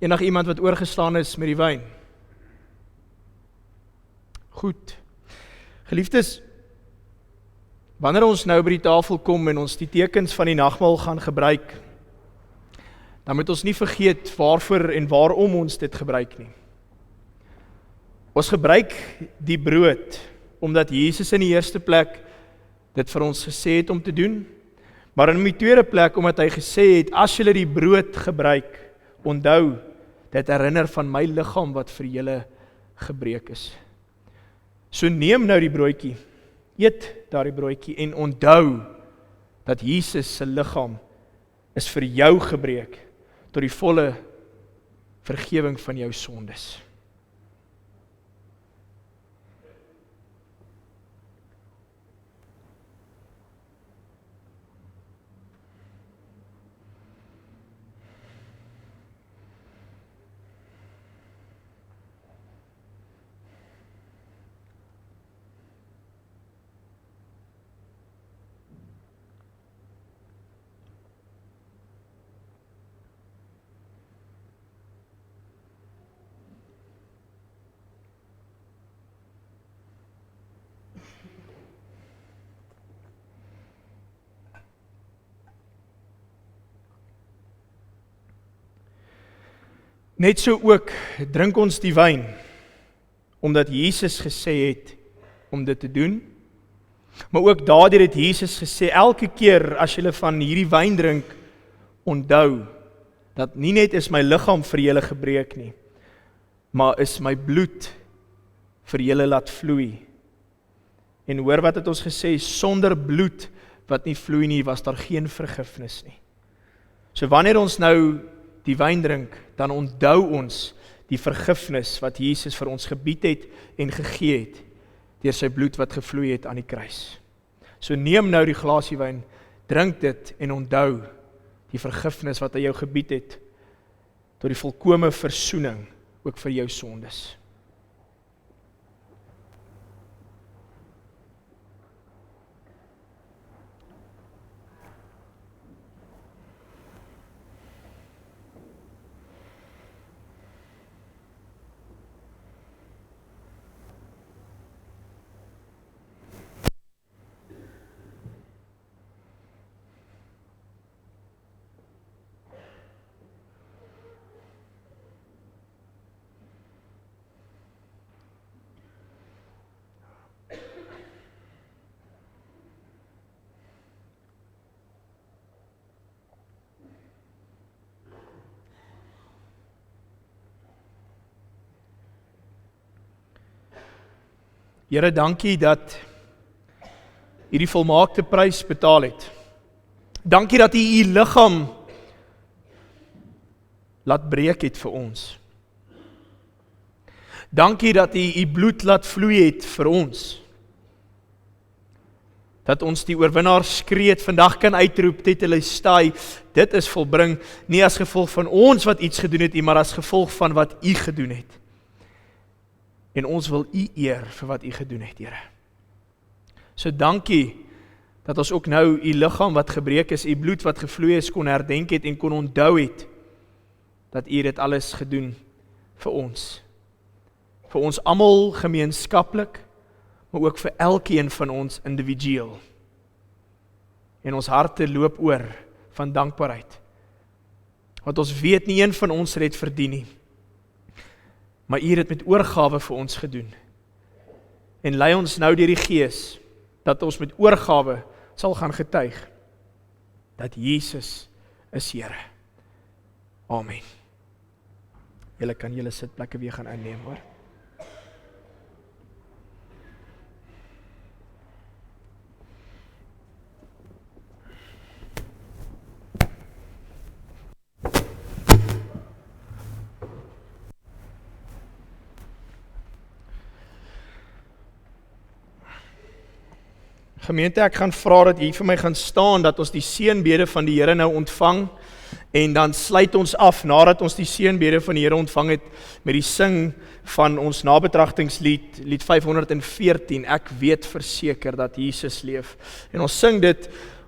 Enige iemand wat oorgeslaan is met die wyn? Goed. Geliefdes, wanneer ons nou by die tafel kom en ons die tekens van die nagmaal gaan gebruik, dan moet ons nie vergeet waarvoor en waarom ons dit gebruik nie. Ons gebruik die brood, omdat Jesus in die eerste plek dit vir ons gesê het om te doen, maar in die tweede plek, omdat hy gesê het, as julle die brood gebruik, onthou, dit herinner van my liggaam wat vir julle gebreek is. So neem nou die broodjie, eet daardie broodjie en onthou dat Jesus se liggaam is vir jou gebreek tot die volle vergewing van jou sondes. Net so ook drink ons die wyn, omdat Jesus gesê het om dit te doen, maar ook daardeur het Jesus gesê, elke keer as julle van hierdie wyn drink, onthou, dat nie net is my liggaam vir julle gebreek nie, maar is my bloed vir julle laat vloei. En hoor wat het ons gesê, sonder bloed wat nie vloei nie, was daar geen vergifnis nie. So wanneer ons nou die wyn drink, dan onthou ons die vergifnis wat Jesus vir ons gebied het en gegee het, deur sy bloed wat gevloei het aan die kruis. So neem nou die glasie wyn, drink dit en onthou die vergifnis wat hy jou gebied het, tot die volkome versoening, ook vir jou sondes. Here, dankie dat U die volmaakte prys betaal het. Dankie dat U U liggaam laat breek het vir ons. Dankie dat U U bloed laat vloei het vir ons. Dat ons die oorwinnaarskreet vandag kan uitroep, tetelestai, dit is volbring, nie as gevolg van ons wat iets gedoen het, maar as gevolg van wat U gedoen het. En ons wil U eer vir wat U gedoen het, Here. So dankie dat ons ook nou U liggaam wat gebreek is, U bloed wat gevloei is, kon herdenk het en kon onthou het, dat U dit alles gedoen vir ons. Vir ons almal gemeenskaplik, maar ook vir elkeen van ons individueel. En ons harte loop oor van dankbaarheid. Want ons weet nie een van ons het dit verdien nie. Maar U het dit met oorgawe vir ons gedoen. En lei ons nou deur die Gees, dat ons met oorgawe sal gaan getuig, dat Jesus is Here. Amen. Julle kan julle sitplekke weer gaan inneem, hoor. Gemeente, ek gaan vra dat jy vir my gaan staan, dat ons die seënbede van die Here nou ontvang, en dan sluit ons af, nadat ons die seënbede van die Here ontvang het, met die sing van ons nabetragtingslied, lied 514, ek weet verseker dat Jesus leef. En ons sing dit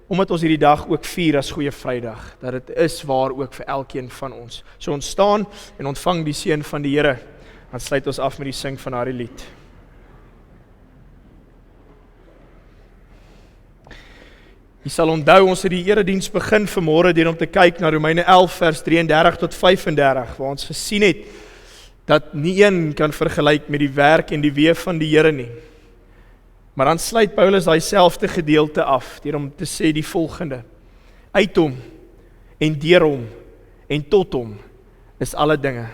omdat ons hierdie dag ook vier as Goeie Vrydag, dat dit is waar ook vir elkeen van ons. So ons staan en ontvang die seën van die Here, dan sluit ons af met die sing van daardie lied. Jy sal onthou, ons het die erediens begin vanmôre deur om te kyk na Romeine 11 vers 33 tot 35, waar ons gesien het, dat nie een kan vergelyk met die werk en die weë van die Here nie. Maar dan sluit Paulus daai selfde gedeelte af, deur om te sê die volgende: uit hom, en deur hom, en tot hom, is alle dinge.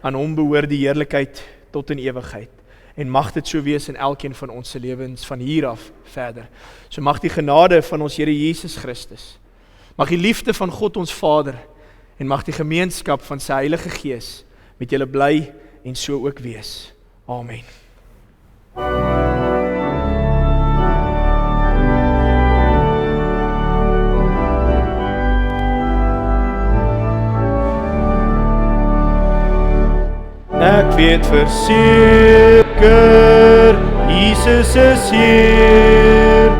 Aan hom behoort die heerlikheid tot in ewigheid. En mag dit so wees in elkeen van ons se lewens van hier af verder. So mag die genade van ons Here Jesus Christus, mag die liefde van God ons Vader, en mag die gemeenskap van sy Heilige Gees met julle bly en so ook wees. Amen. Ek weet verseker, Jesus is hier.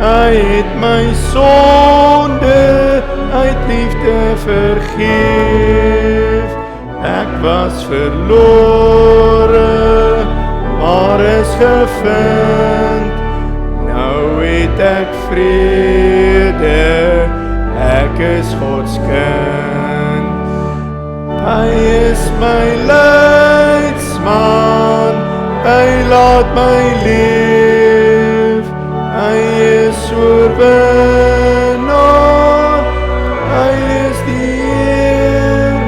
Hy het my sonde uit liefde vergeef. Ek was verlore, maar is gevind. Nou het ek vrede, ek is Gods kind. Hy is my leidsman, hy laat my leef. Hy is oorwinnaar, hy is die Heer.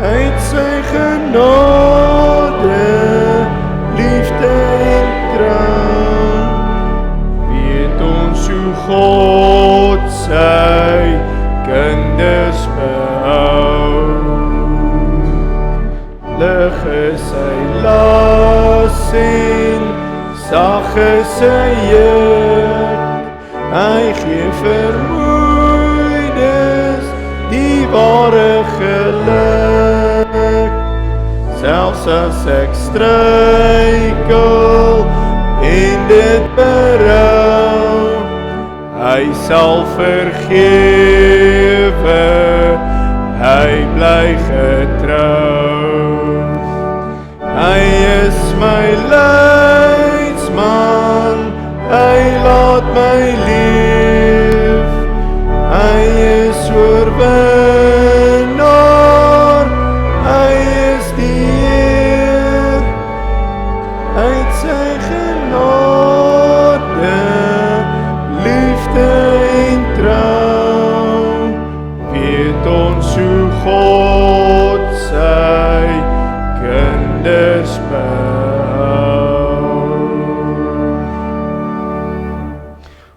Uit sy genade, liefde en trou, weet ons hoe God sy kinders behou. Lig is sy las en sag is sy juk. Hy gee vermoeides die ware geluk. Selfs as ek struikel en dit berou, hy sal vergewe, hy bly getrou. Hy is my leidsman, hy laat my leef. Hy is oorwinnaar, hy is die Heer. Uit sy genade, liefde en trou, weet ons hoe God sy kinders behou.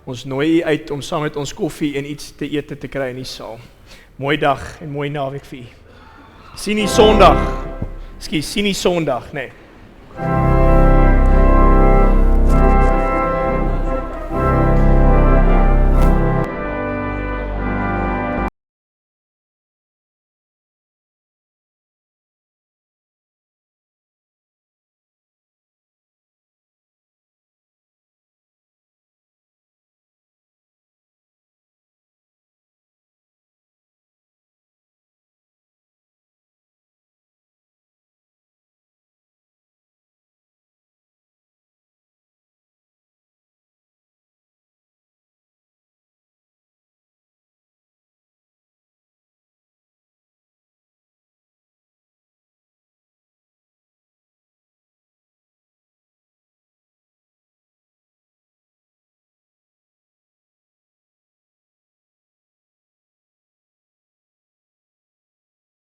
Ons nooi u uit om saam met ons koffie en iets te eet te kry in die saal. Mooi dag en mooi naweek vir u. Sien u Sondag. Sien u Sondag, nee.